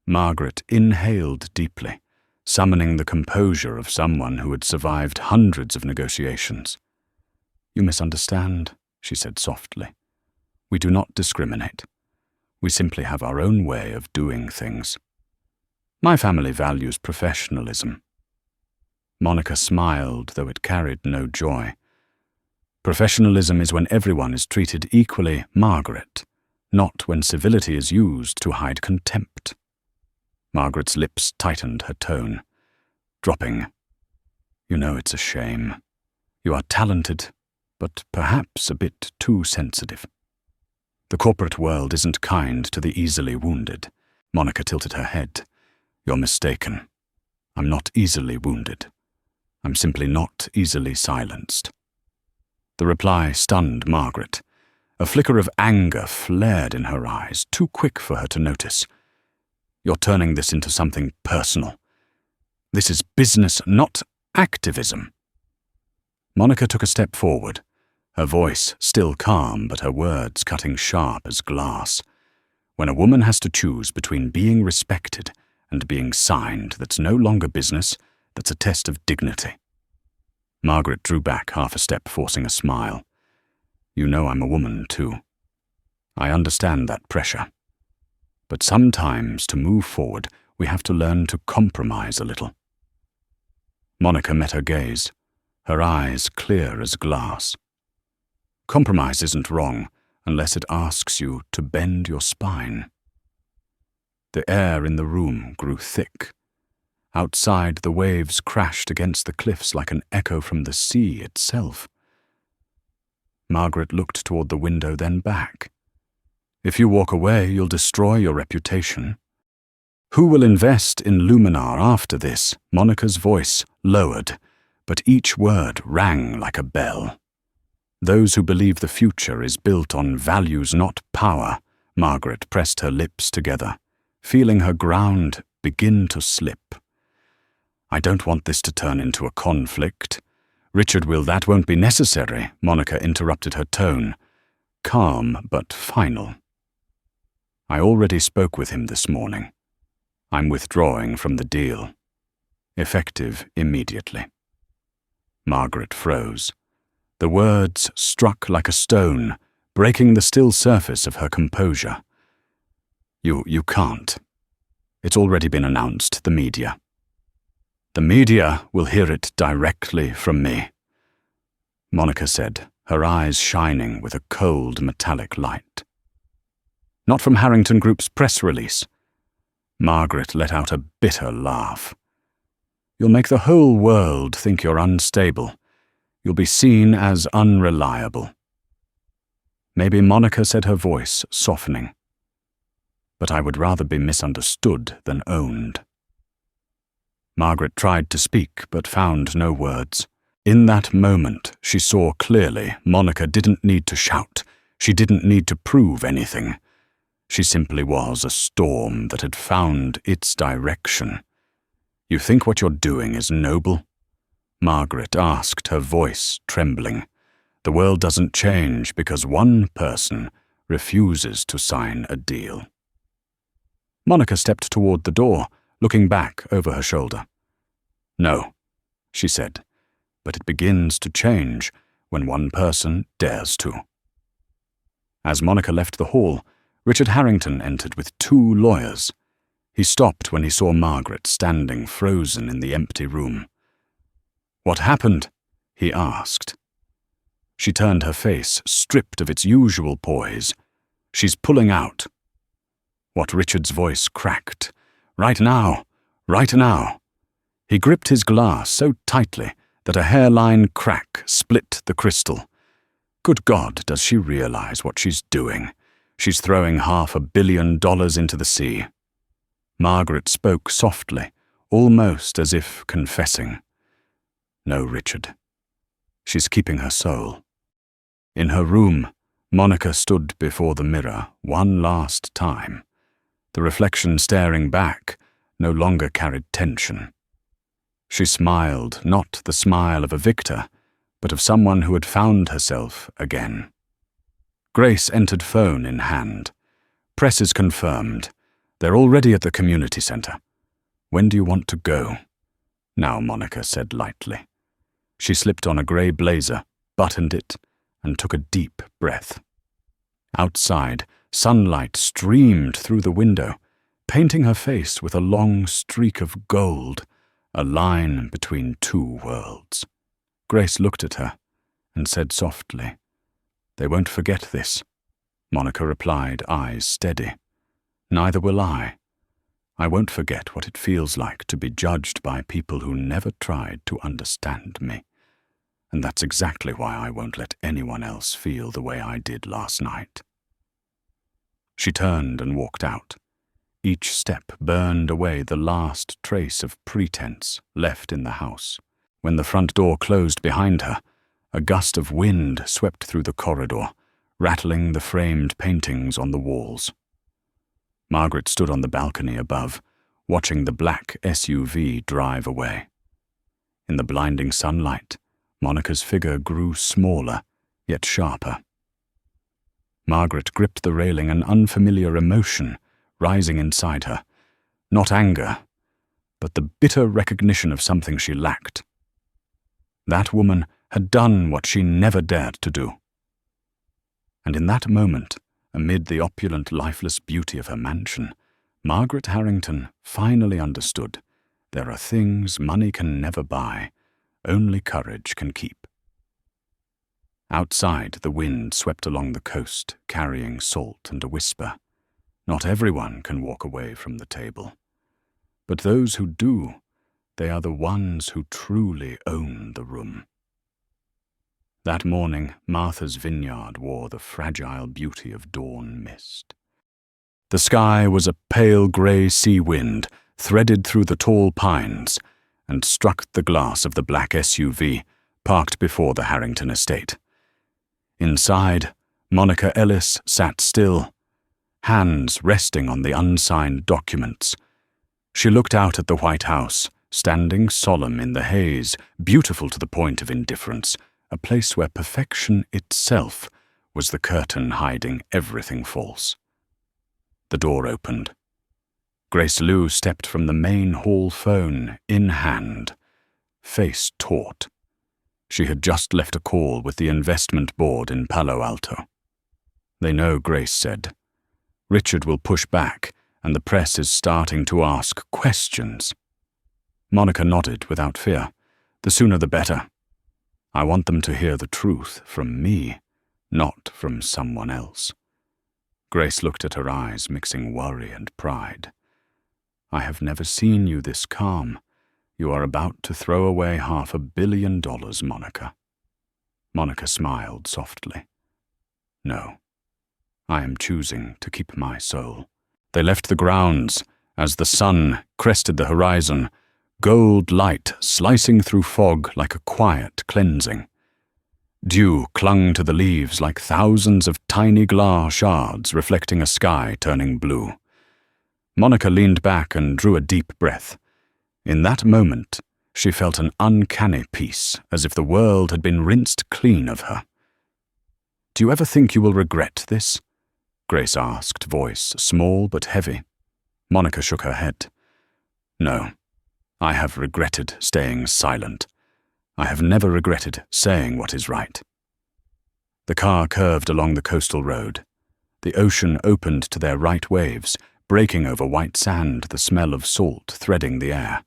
Margaret inhaled deeply, summoning the composure of someone who had survived hundreds of negotiations. "You misunderstand," she said softly. "We do not discriminate. We simply have our own way of doing things. My family values professionalism." Monica smiled, though it carried no joy. "Professionalism is when everyone is treated equally, Margaret, not when civility is used to hide contempt." Margaret's lips tightened, her tone dropping. "You know it's a shame. You are talented, but perhaps a bit too sensitive. The corporate world isn't kind to the easily wounded. Monica tilted her head. You're mistaken. I'm not easily wounded. I'm simply not easily silenced. The reply stunned Margaret. A flicker of anger flared in her eyes, too quick for her to notice. You're turning this into something personal. This is business, not activism. Monica took a step forward, her voice still calm but her words cutting sharp as glass. When a woman has to choose between being respected and being signed, that's no longer business, that's a test of dignity. Margaret drew back half a step, forcing a smile. You know I'm a woman, too. I understand that pressure. But sometimes, to move forward, we have to learn to compromise a little. Monica met her gaze, her eyes clear as glass. Compromise isn't wrong unless it asks you to bend your spine. The air in the room grew thick. Outside, the waves crashed against the cliffs like an echo from the sea itself. Margaret looked toward the window, then back. If you walk away, you'll destroy your reputation. Who will invest in Luminar after this? Monica's voice lowered, but each word rang like a bell. Those who believe the future is built on values, not power. Margaret pressed her lips together, feeling her ground begin to slip. I don't want this to turn into a conflict. Richard that won't be necessary, Monica interrupted her tone, calm but final. I already spoke with him this morning. I'm withdrawing from the deal. Effective immediately. Margaret froze. The words struck like a stone, breaking the still surface of her composure. You can't. It's already been announced, the media. The media will hear it directly from me, Monica said, her eyes shining with a cold metallic light. Not from Harrington Group's press release. Margaret let out a bitter laugh. You'll make the whole world think you're unstable. You'll be seen as unreliable. Maybe, Monica said, her voice softening. But I would rather be misunderstood than owned. Margaret tried to speak, but found no words. In that moment, she saw clearly Monica didn't need to shout. She didn't need to prove anything. She simply was a storm that had found its direction. You think what you're doing is noble? Margaret asked, her voice trembling. The world doesn't change because one person refuses to sign a deal. Monica stepped toward the door, looking back over her shoulder. No, she said, but it begins to change when one person dares to. As Monica left the hall, Richard Harrington entered with 2 lawyers. He stopped when he saw Margaret standing frozen in the empty room. What happened? He asked. She turned her face, stripped of its usual poise. She's pulling out. What Richard's voice cracked. Right now, right now. He gripped his glass so tightly that a hairline crack split the crystal. Good God, does she realize what she's doing? She's throwing $500 million into the sea. Margaret spoke softly, almost as if confessing. No, Richard. She's keeping her soul. In her room, Monica stood before the mirror one last time. The reflection staring back no longer carried tension. She smiled, not the smile of a victor, but of someone who had found herself again. Grace entered, phone in hand. Press is confirmed. They're already at the community center. When do you want to go? Now, Monica said lightly. She slipped on a gray blazer, buttoned it, and took a deep breath. Outside, sunlight streamed through the window, painting her face with a long streak of gold, a line between 2 worlds. Grace looked at her and said softly, They won't forget this. Monica replied, eyes steady. Neither will I. I won't forget what it feels like to be judged by people who never tried to understand me. And that's exactly why I won't let anyone else feel the way I did last night." She turned and walked out. Each step burned away the last trace of pretense left in the house. When the front door closed behind her, a gust of wind swept through the corridor, rattling the framed paintings on the walls. Margaret stood on the balcony above, watching the black SUV drive away. In the blinding sunlight, Monica's figure grew smaller, yet sharper. Margaret gripped the railing, an unfamiliar emotion rising inside her. Not anger, but the bitter recognition of something she lacked. That woman had done what she never dared to do. And in that moment, amid the opulent, lifeless beauty of her mansion, Margaret Harrington finally understood there are things money can never buy, only courage can keep. Outside, the wind swept along the coast, carrying salt and a whisper. Not everyone can walk away from the table. But those who do, they are the ones who truly own the room. That morning, Martha's vineyard wore the fragile beauty of dawn mist. The sky was a pale grey sea wind, threaded through the tall pines, and struck the glass of the black SUV parked before the Harrington estate. Inside, Monica Ellis sat still, hands resting on the unsigned documents. She looked out at the White House, standing solemn in the haze, beautiful to the point of indifference, a place where perfection itself was the curtain hiding everything false. The door opened. Grace Liu stepped from the main hall phone in hand, face taut. She had just left a call with the investment board in Palo Alto. "They know," Grace said. "Richard will push back, and the press is starting to ask questions." Monica nodded without fear. "The sooner the better. I want them to hear the truth from me, not from someone else." Grace looked at her eyes, mixing worry and pride. "I have never seen you this calm. You are about to throw away $500 million, Monica." Monica smiled softly. "No, I am choosing to keep my soul." They left the grounds as the sun crested the horizon, gold light slicing through fog like a quiet cleansing. Dew clung to the leaves like thousands of tiny glass shards reflecting a sky turning blue. Monica leaned back and drew a deep breath. In that moment, she felt an uncanny peace, as if the world had been rinsed clean of her. "Do you ever think you will regret this?" Grace asked, voice small but heavy. Monica shook her head. "No, I have regretted staying silent. I have never regretted saying what is right." The car curved along the coastal road. The ocean opened to their right waves, breaking over white sand, the smell of salt threading the air.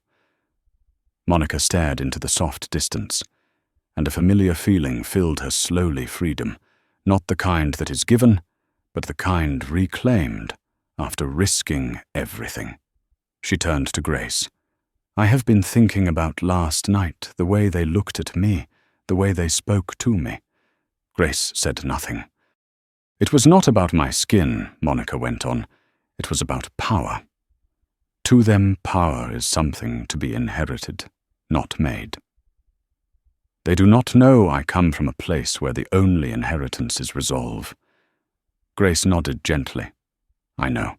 Monica stared into the soft distance, and a familiar feeling filled her slowly freedom, not the kind that is given, but the kind reclaimed after risking everything. She turned to Grace. "I have been thinking about last night, the way they looked at me, the way they spoke to me." Grace said nothing. "It was not about my skin," Monica went on. "It was about power. To them, power is something to be inherited, not made. They do not know I come from a place where the only inheritance is resolve." Grace nodded gently. "I know.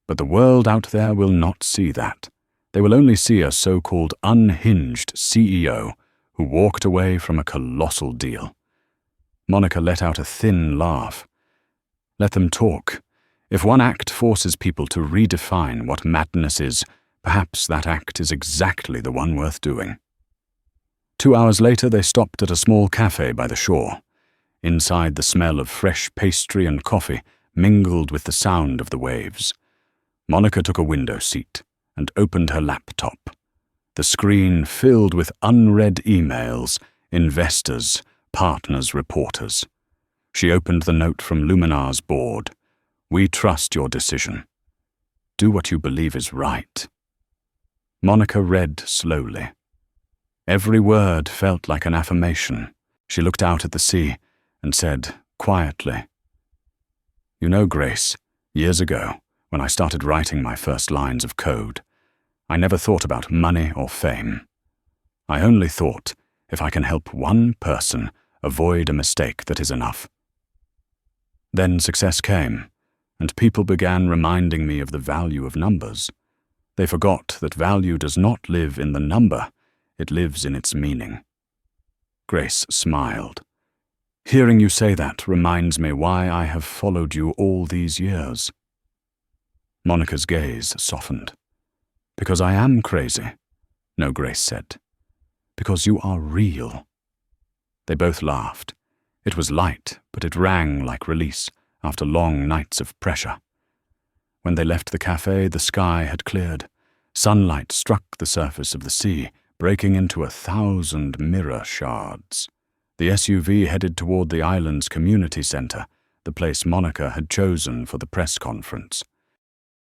But the world out there will not see that. They will only see a so-called unhinged CEO who walked away from a colossal deal." Monica let out a thin laugh. "Let them talk. If one act forces people to redefine what madness is, perhaps that act is exactly the one worth doing." 2 hours later, they stopped at a small cafe by the shore. Inside, the smell of fresh pastry and coffee mingled with the sound of the waves. Monica took a window seat and opened her laptop. The screen filled with unread emails, investors, partners, reporters. She opened the note from Luminar's board. "We trust your decision. Do what you believe is right." Monica read slowly. Every word felt like an affirmation. She looked out at the sea and said, quietly, "You know, Grace, years ago, when I started writing my first lines of code, I never thought about money or fame. I only thought, if I can help one person avoid a mistake, that is enough." Then success came, and people began reminding me of the value of numbers. They forgot that value does not live in the number, it lives in its meaning. Grace smiled. "Hearing you say that reminds me why I have followed you all these years." Monica's gaze softened. "Because I am crazy," No, Grace said. "Because you are real." They both laughed. It was light, but it rang like release after long nights of pressure. When they left the cafe, the sky had cleared. Sunlight struck the surface of the sea, breaking into 1,000 mirror shards. The SUV headed toward the island's community center, the place Monica had chosen for the press conference.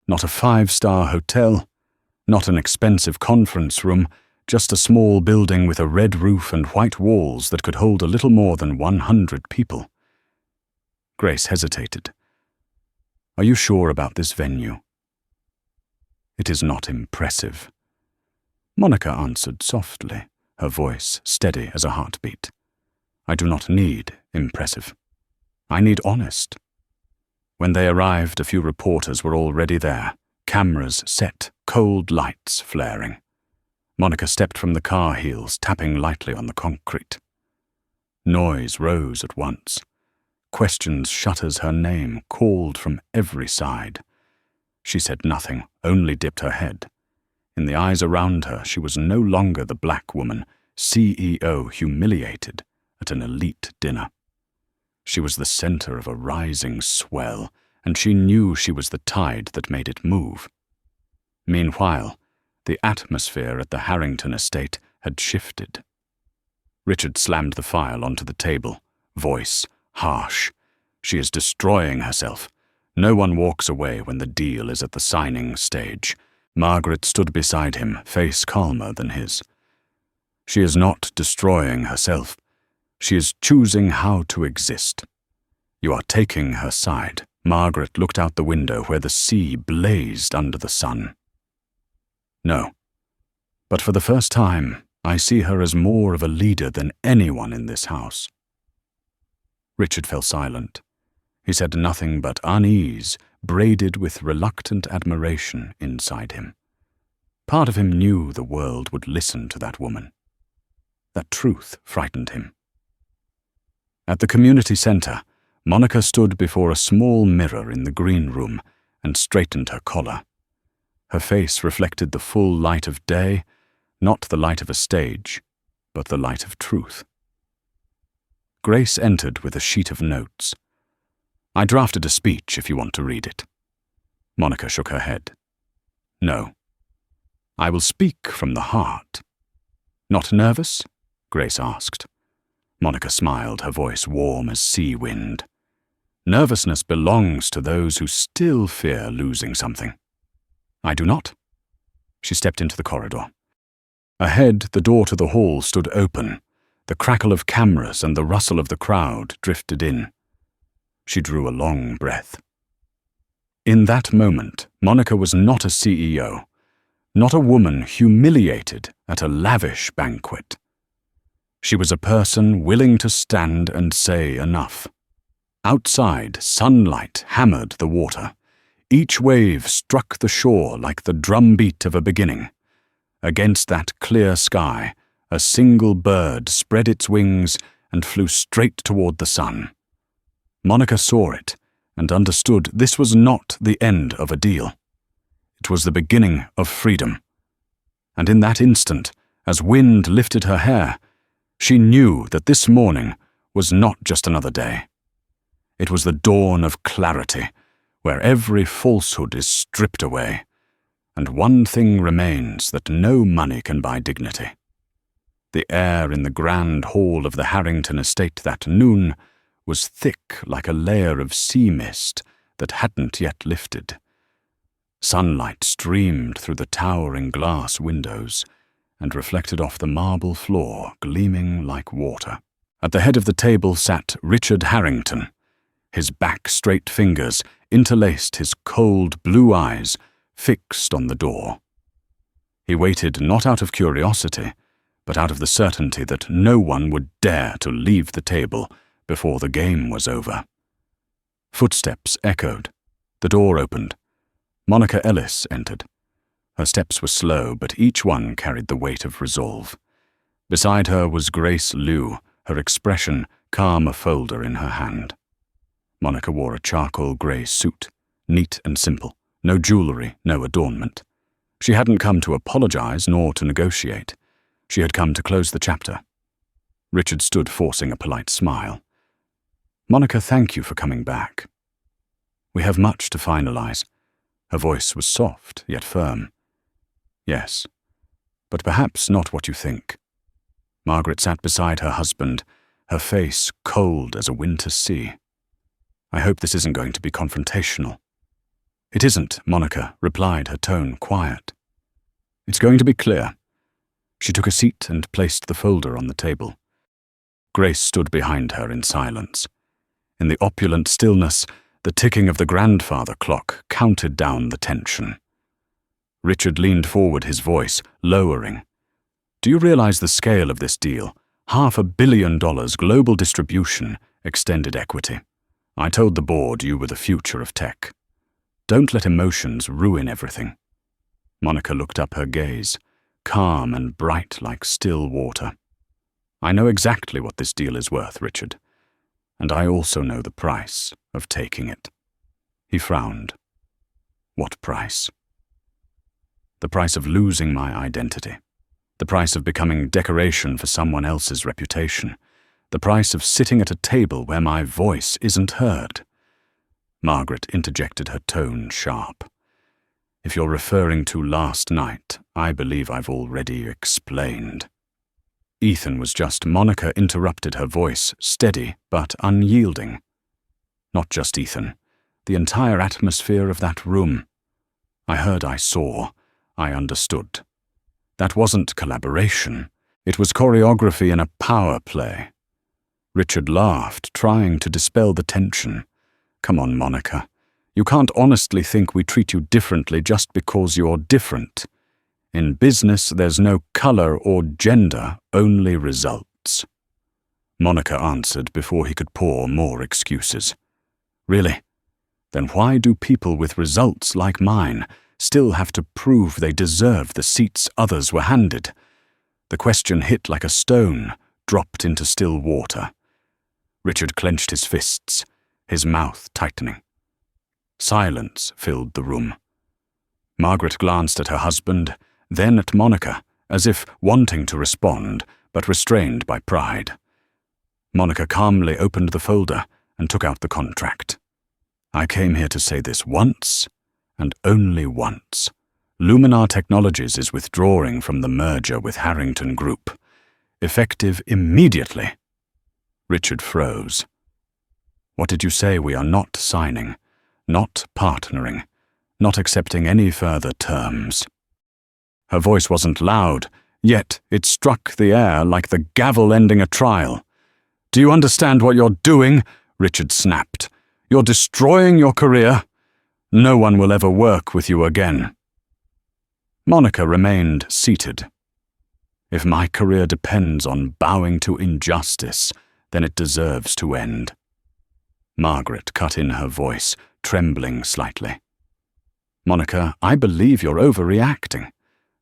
Not a 5-star hotel, not an expensive conference room, just a small building with a red roof and white walls that could hold a little more than 100 people. Grace hesitated. "Are you sure about this venue?" "It is not impressive." Monica answered softly, her voice steady as a heartbeat. "I do not need impressive. I need honest." When they arrived, a few reporters were already there, cameras set, cold lights flaring. Monica stepped from the car heels, tapping lightly on the concrete. Noise rose at once. Questions shut as her name called from every side. She said nothing, only dipped her head. In the eyes around her, she was no longer the black woman, CEO humiliated at an elite dinner. She was the center of a rising swell, and she knew she was the tide that made it move. Meanwhile, the atmosphere at the Harrington estate had shifted. Richard slammed the file onto the table, voice harsh. "She is destroying herself. No one walks away when the deal is at the signing stage." Margaret stood beside him, face calmer than his. "She is not destroying herself. She is choosing how to exist. You are taking her side." Margaret looked out the window where the sea blazed under the sun. "No. But for the first time, I see her as more of a leader than anyone in this house." Richard fell silent. He said nothing but unease, braided with reluctant admiration inside him. Part of him knew the world would listen to that woman. That truth frightened him. At the community center, Monica stood before a small mirror in the green room and straightened her collar. Her face reflected the full light of day, not the light of a stage, but the light of truth. Grace entered with a sheet of notes. "I drafted a speech if you want to read it." Monica shook her head. "No. I will speak from the heart." "Not nervous?" Grace asked. Monica smiled, her voice warm as sea wind. "Nervousness belongs to those who still fear losing something." "I do not." She stepped into the corridor. Ahead, the door to the hall stood open. The crackle of cameras and the rustle of the crowd drifted in. She drew a long breath. In that moment, Monica was not a CEO, not a woman humiliated at a lavish banquet. She was a person willing to stand and say enough. Outside, sunlight hammered the water. Each wave struck the shore like the drumbeat of a beginning. Against that clear sky, a single bird spread its wings and flew straight toward the sun. Monica saw it and understood this was not the end of a deal. It was the beginning of freedom. And in that instant, as wind lifted her hair, she knew that this morning was not just another day. It was the dawn of clarity, where every falsehood is stripped away, and one thing remains that no money can buy: dignity. The air in the grand hall of the Harrington estate that noon was thick like a layer of sea mist that hadn't yet lifted. Sunlight streamed through the towering glass windows, and reflected off the marble floor, gleaming like water. At the head of the table sat Richard Harrington. His back-straight fingers interlaced his cold blue eyes, fixed on the door. He waited not out of curiosity, but out of the certainty that no one would dare to leave the table before the game was over. Footsteps echoed. The door opened. Monica Ellis entered. Her steps were slow, but each one carried the weight of resolve. Beside her was Grace Liu, her expression calm, a folder in her hand. Monica wore a charcoal grey suit, neat and simple, no jewellery, no adornment. She hadn't come to apologize nor to negotiate. She had come to close the chapter. Richard stood forcing a polite smile. "Monica, thank you for coming back. We have much to finalize." Her voice was soft, yet firm. "Yes, but perhaps not what you think." Margaret sat beside her husband, her face cold as a winter sea. "I hope this isn't going to be confrontational." "It isn't," Monica replied, her tone quiet. "It's going to be clear." She took a seat and placed the folder on the table. Grace stood behind her in silence. In the opulent stillness, the ticking of the grandfather clock counted down the tension. Richard leaned forward, his voice lowering. "Do you realize the scale of this deal? $500 million, global distribution, extended equity. I told the board you were the future of tech. Don't let emotions ruin everything." Monica looked up, her gaze calm and bright like still water. "I know exactly what this deal is worth, Richard, and I also know the price of taking it." He frowned. "What price?" "The price of losing my identity. The price of becoming decoration for someone else's reputation. The price of sitting at a table where my voice isn't heard." Margaret interjected, her tone sharp. "If you're referring to last night, I believe I've already explained." Ethan was just. Monica interrupted, her voice steady but unyielding. "Not just Ethan. The entire atmosphere of that room. I heard, I saw, I understood. That wasn't collaboration. It was choreography in a power play." Richard laughed, trying to dispel the tension. "Come on, Monica. You can't honestly think we treat you differently just because you're different. In business, there's no color or gender, only results." Monica answered before he could pour more excuses. "Really? Then why do people with results like mine still have to prove they deserve the seats others were handed?" The question hit like a stone, dropped into still water. Richard clenched his fists, his mouth tightening. Silence filled the room. Margaret glanced at her husband, then at Monica, as if wanting to respond, but restrained by pride. Monica calmly opened the folder and took out the contract. "I came here to say this once, and only once. Luminar Technologies is withdrawing from the merger with Harrington Group. Effective immediately." Richard froze. "What did you say? We are not signing, not partnering, not accepting any further terms." Her voice wasn't loud, yet it struck the air like the gavel ending a trial. "Do you understand what you're doing?" Richard snapped. "You're destroying your career. No one will ever work with you again." Monica remained seated. "If my career depends on bowing to injustice, then it deserves to end." Margaret cut in, her voice trembling slightly. "Monica, I believe you're overreacting.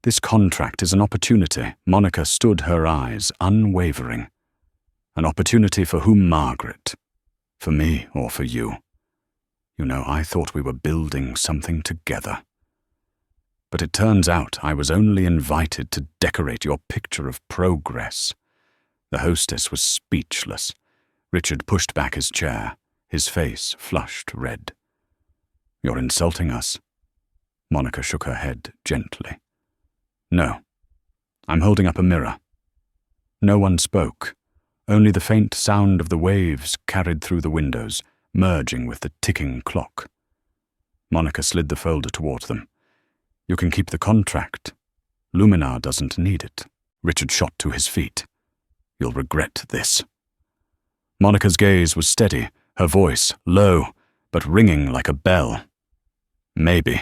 This contract is an opportunity." Monica stood, her eyes unwavering. "An opportunity for whom, Margaret? For me or for you? You know, I thought we were building something together. But it turns out I was only invited to decorate your picture of progress." The hostess was speechless. Richard pushed back his chair, his face flushed red. "You're insulting us." Monica shook her head gently. "No. I'm holding up a mirror." No one spoke. Only the faint sound of the waves carried through the windows, merging with the ticking clock. Monica slid the folder toward them. "You can keep the contract. Luminar doesn't need it. Richard shot to his feet. You'll regret this. Monica's gaze was steady, her voice low, but ringing like a bell. Maybe.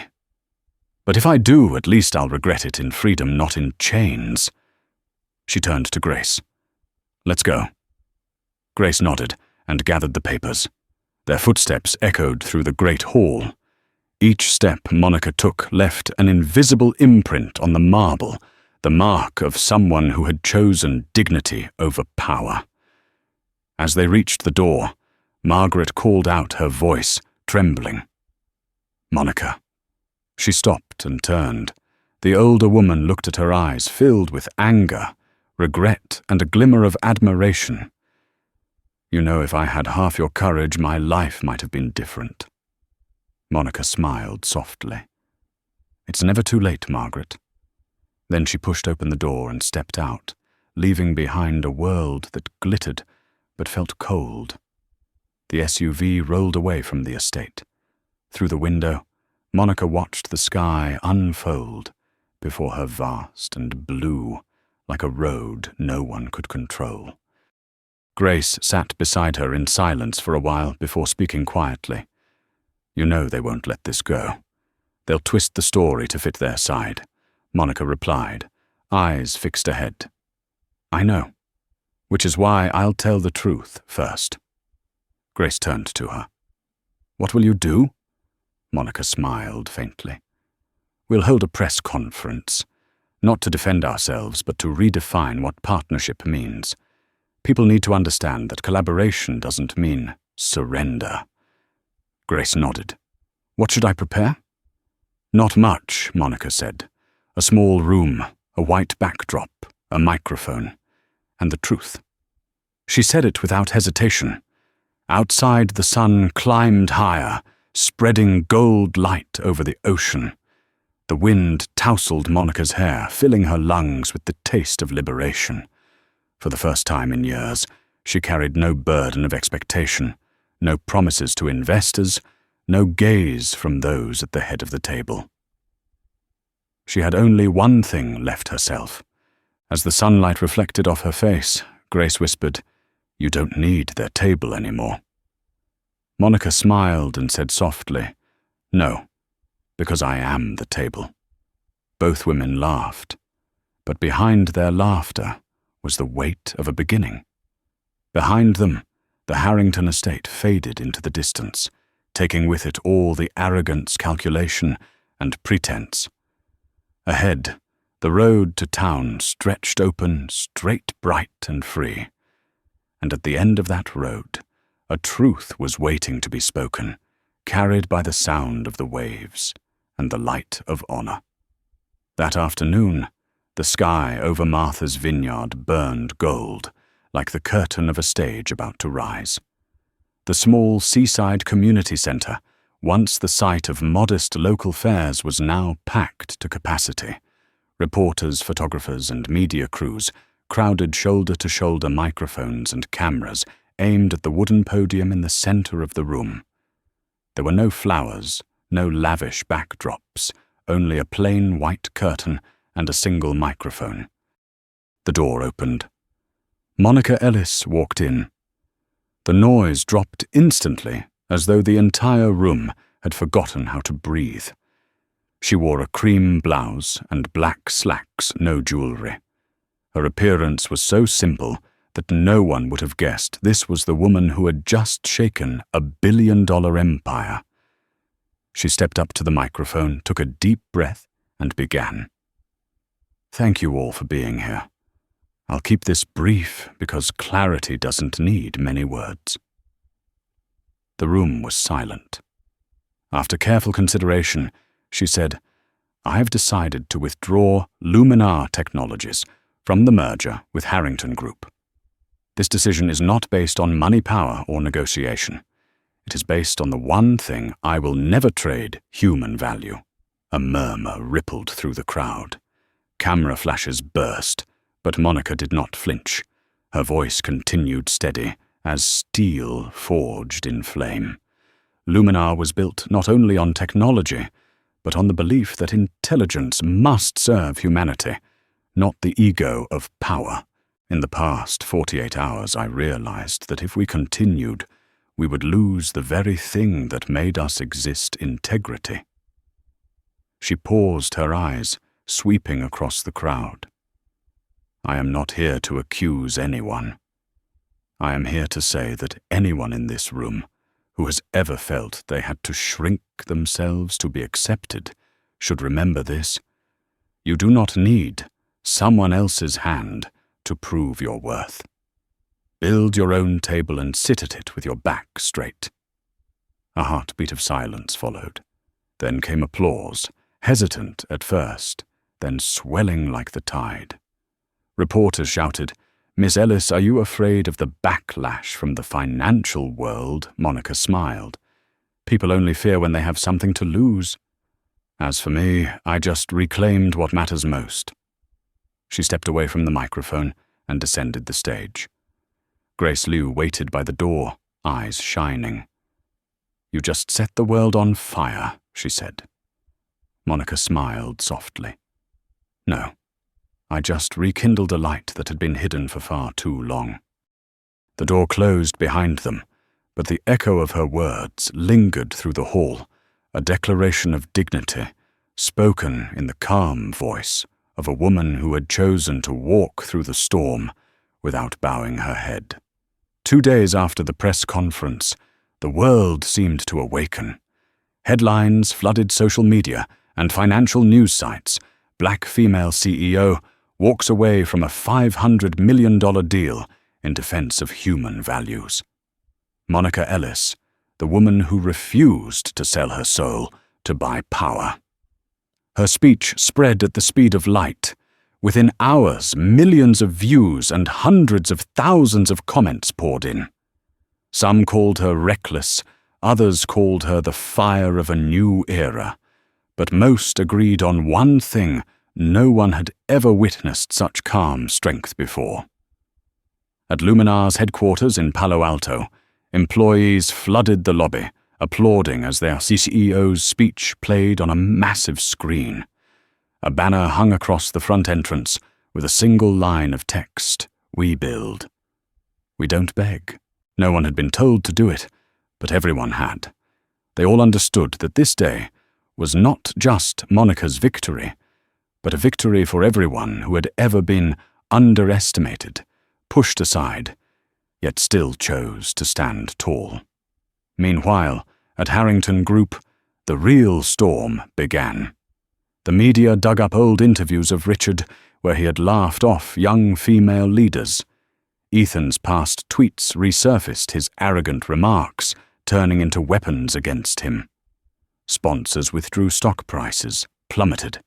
But if I do, at least I'll regret it in freedom, not in chains. She turned to Grace. Let's go. Grace nodded and gathered the papers. Their footsteps echoed through the great hall. Each step Monica took left an invisible imprint on the marble, the mark of someone who had chosen dignity over power. As they reached the door, Margaret called out, her voice trembling. Monica. She stopped and turned. The older woman looked at her eyes, filled with anger, regret, and a glimmer of admiration. You know, if I had half your courage, my life might have been different. Monica smiled softly. It's never too late, Margaret. Then she pushed open the door and stepped out, leaving behind a world that glittered but felt cold. The SUV rolled away from the estate. Through the window, Monica watched the sky unfold before her, vast and blue, like a road no one could control. Grace sat beside her in silence for a while before speaking quietly. You know they won't let this go. They'll twist the story to fit their side, Monica replied, eyes fixed ahead. I know, which is why I'll tell the truth first. Grace turned to her. What will you do? Monica smiled faintly. We'll hold a press conference, not to defend ourselves, but to redefine what partnership means. People need to understand that collaboration doesn't mean surrender. Grace nodded. What should I prepare? Not much, Monica said. A small room, a white backdrop, a microphone, and the truth. She said it without hesitation. Outside, the sun climbed higher, spreading gold light over the ocean. The wind tousled Monica's hair, filling her lungs with the taste of liberation. For the first time in years, she carried no burden of expectation, no promises to investors, no gaze from those at the head of the table. She had only one thing left herself. As the sunlight reflected off her face, Grace whispered, You don't need their table anymore. Monica smiled and said softly, No, because I am the table. Both women laughed, but behind their laughter was the weight of a beginning. Behind them, the Harrington estate faded into the distance, taking with it all the arrogance, calculation, and pretense. Ahead, the road to town stretched open, straight, bright, and free. And at the end of that road, a truth was waiting to be spoken, carried by the sound of the waves and the light of honor. That afternoon, the sky over Martha's vineyard burned gold, like the curtain of a stage about to rise. The small seaside community center, once the site of modest local fairs, was now packed to capacity. Reporters, photographers, and media crews crowded shoulder-to-shoulder, microphones and cameras aimed at the wooden podium in the center of the room. There were no flowers, no lavish backdrops, only a plain white curtain and a single microphone. The door opened. Monica Ellis walked in. The noise dropped instantly, as though the entire room had forgotten how to breathe. She wore a cream blouse and black slacks, no jewelry. Her appearance was so simple that no one would have guessed this was the woman who had just shaken a billion-dollar empire. She stepped up to the microphone, took a deep breath, and began. Thank you all for being here. I'll keep this brief because clarity doesn't need many words. The room was silent. After careful consideration, she said, I have decided to withdraw Luminar Technologies from the merger with Harrington Group. This decision is not based on money, power, or negotiation. It is based on the one thing I will never trade: human value. A murmur rippled through the crowd. Camera flashes burst, but Monica did not flinch. Her voice continued steady, as steel forged in flame. Luminar was built not only on technology, but on the belief that intelligence must serve humanity, not the ego of power. In the past 48 hours, I realized that if we continued, we would lose the very thing that made us exist: integrity. She paused, her eyes sweeping across the crowd. I am not here to accuse anyone. I am here to say that anyone in this room who has ever felt they had to shrink themselves to be accepted should remember this. You do not need someone else's hand to prove your worth. Build your own table and sit at it with your back straight. A heartbeat of silence followed. Then came applause, hesitant at first, then swelling like the tide. Reporters shouted, "Miss Ellis, are you afraid of the backlash from the financial world?" Monica smiled. "People only fear when they have something to lose. As for me, I just reclaimed what matters most." She stepped away from the microphone and descended the stage. Grace Liu waited by the door, eyes shining. "You just set the world on fire," she said. Monica smiled softly. "No, I just rekindled a light that had been hidden for far too long." The door closed behind them, but the echo of her words lingered through the hall, a declaration of dignity, spoken in the calm voice of a woman who had chosen to walk through the storm without bowing her head. 2 days after the press conference, the world seemed to awaken. Headlines flooded social media and financial news sites. Black female CEO walks away from a $500 million deal in defense of human values. Monica Ellis, the woman who refused to sell her soul to buy power. Her speech spread at the speed of light. Within hours, millions of views and hundreds of thousands of comments poured in. Some called her reckless, others called her the fire of a new era. But most agreed on one thing: no one had ever witnessed such calm strength before. At Luminar's headquarters in Palo Alto, employees flooded the lobby, applauding as their CEO's speech played on a massive screen. A banner hung across the front entrance with a single line of text: "We build. We don't beg." No one had been told to do it, but everyone had. They all understood that this day was not just Monica's victory, but a victory for everyone who had ever been underestimated, pushed aside, yet still chose to stand tall. Meanwhile, at Harrington Group, the real storm began. The media dug up old interviews of Richard where he had laughed off young female leaders. Ethan's past tweets resurfaced his arrogant remarks, turning into weapons against him. Sponsors withdrew, stock prices plummeted,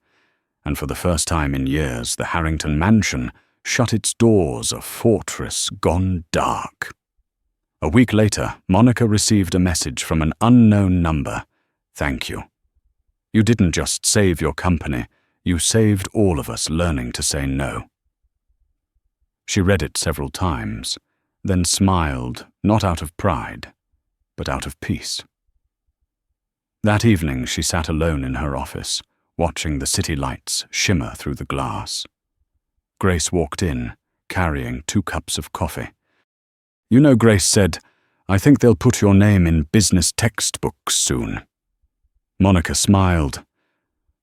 and for the first time in years, the Harrington mansion shut its doors, a fortress gone dark. A week later, Monica received a message from an unknown number. "Thank you. You didn't just save your company, you saved all of us learning to say no." She read it several times, then smiled, not out of pride, but out of peace. That evening she sat alone in her office, watching the city lights shimmer through the glass. Grace walked in, carrying 2 cups of coffee. "You know," Grace said, "I think they'll put your name in business textbooks soon." Monica smiled.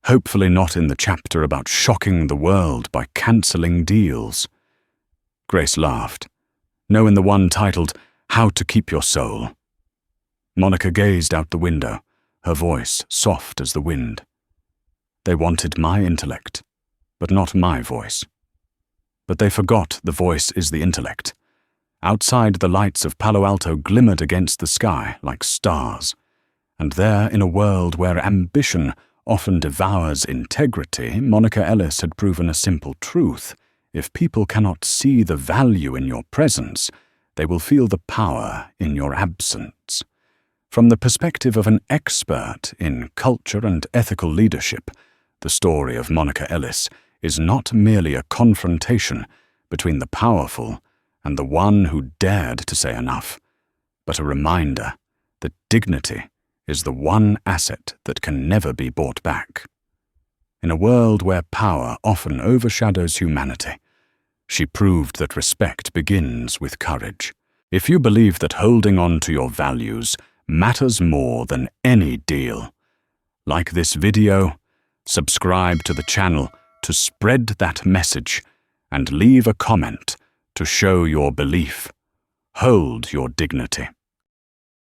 "Hopefully not in the chapter about shocking the world by cancelling deals." Grace laughed. "No, in the one titled, How to Keep Your Soul." Monica gazed out the window, her voice soft as the wind. "They wanted my intellect, but not my voice. But they forgot the voice is the intellect." Outside, the lights of Palo Alto glimmered against the sky like stars. And there, in a world where ambition often devours integrity, Monica Ellis had proven a simple truth: if people cannot see the value in your presence, they will feel the power in your absence. From the perspective of an expert in culture and ethical leadership, the story of Monica Ellis is not merely a confrontation between the powerful and the one who dared to say enough, but a reminder that dignity is the one asset that can never be bought back. In a world where power often overshadows humanity, she proved that respect begins with courage. If you believe that holding on to your values matters more than any deal, like this video, subscribe to the channel to spread that message, and leave a comment to show your belief. Hold your dignity.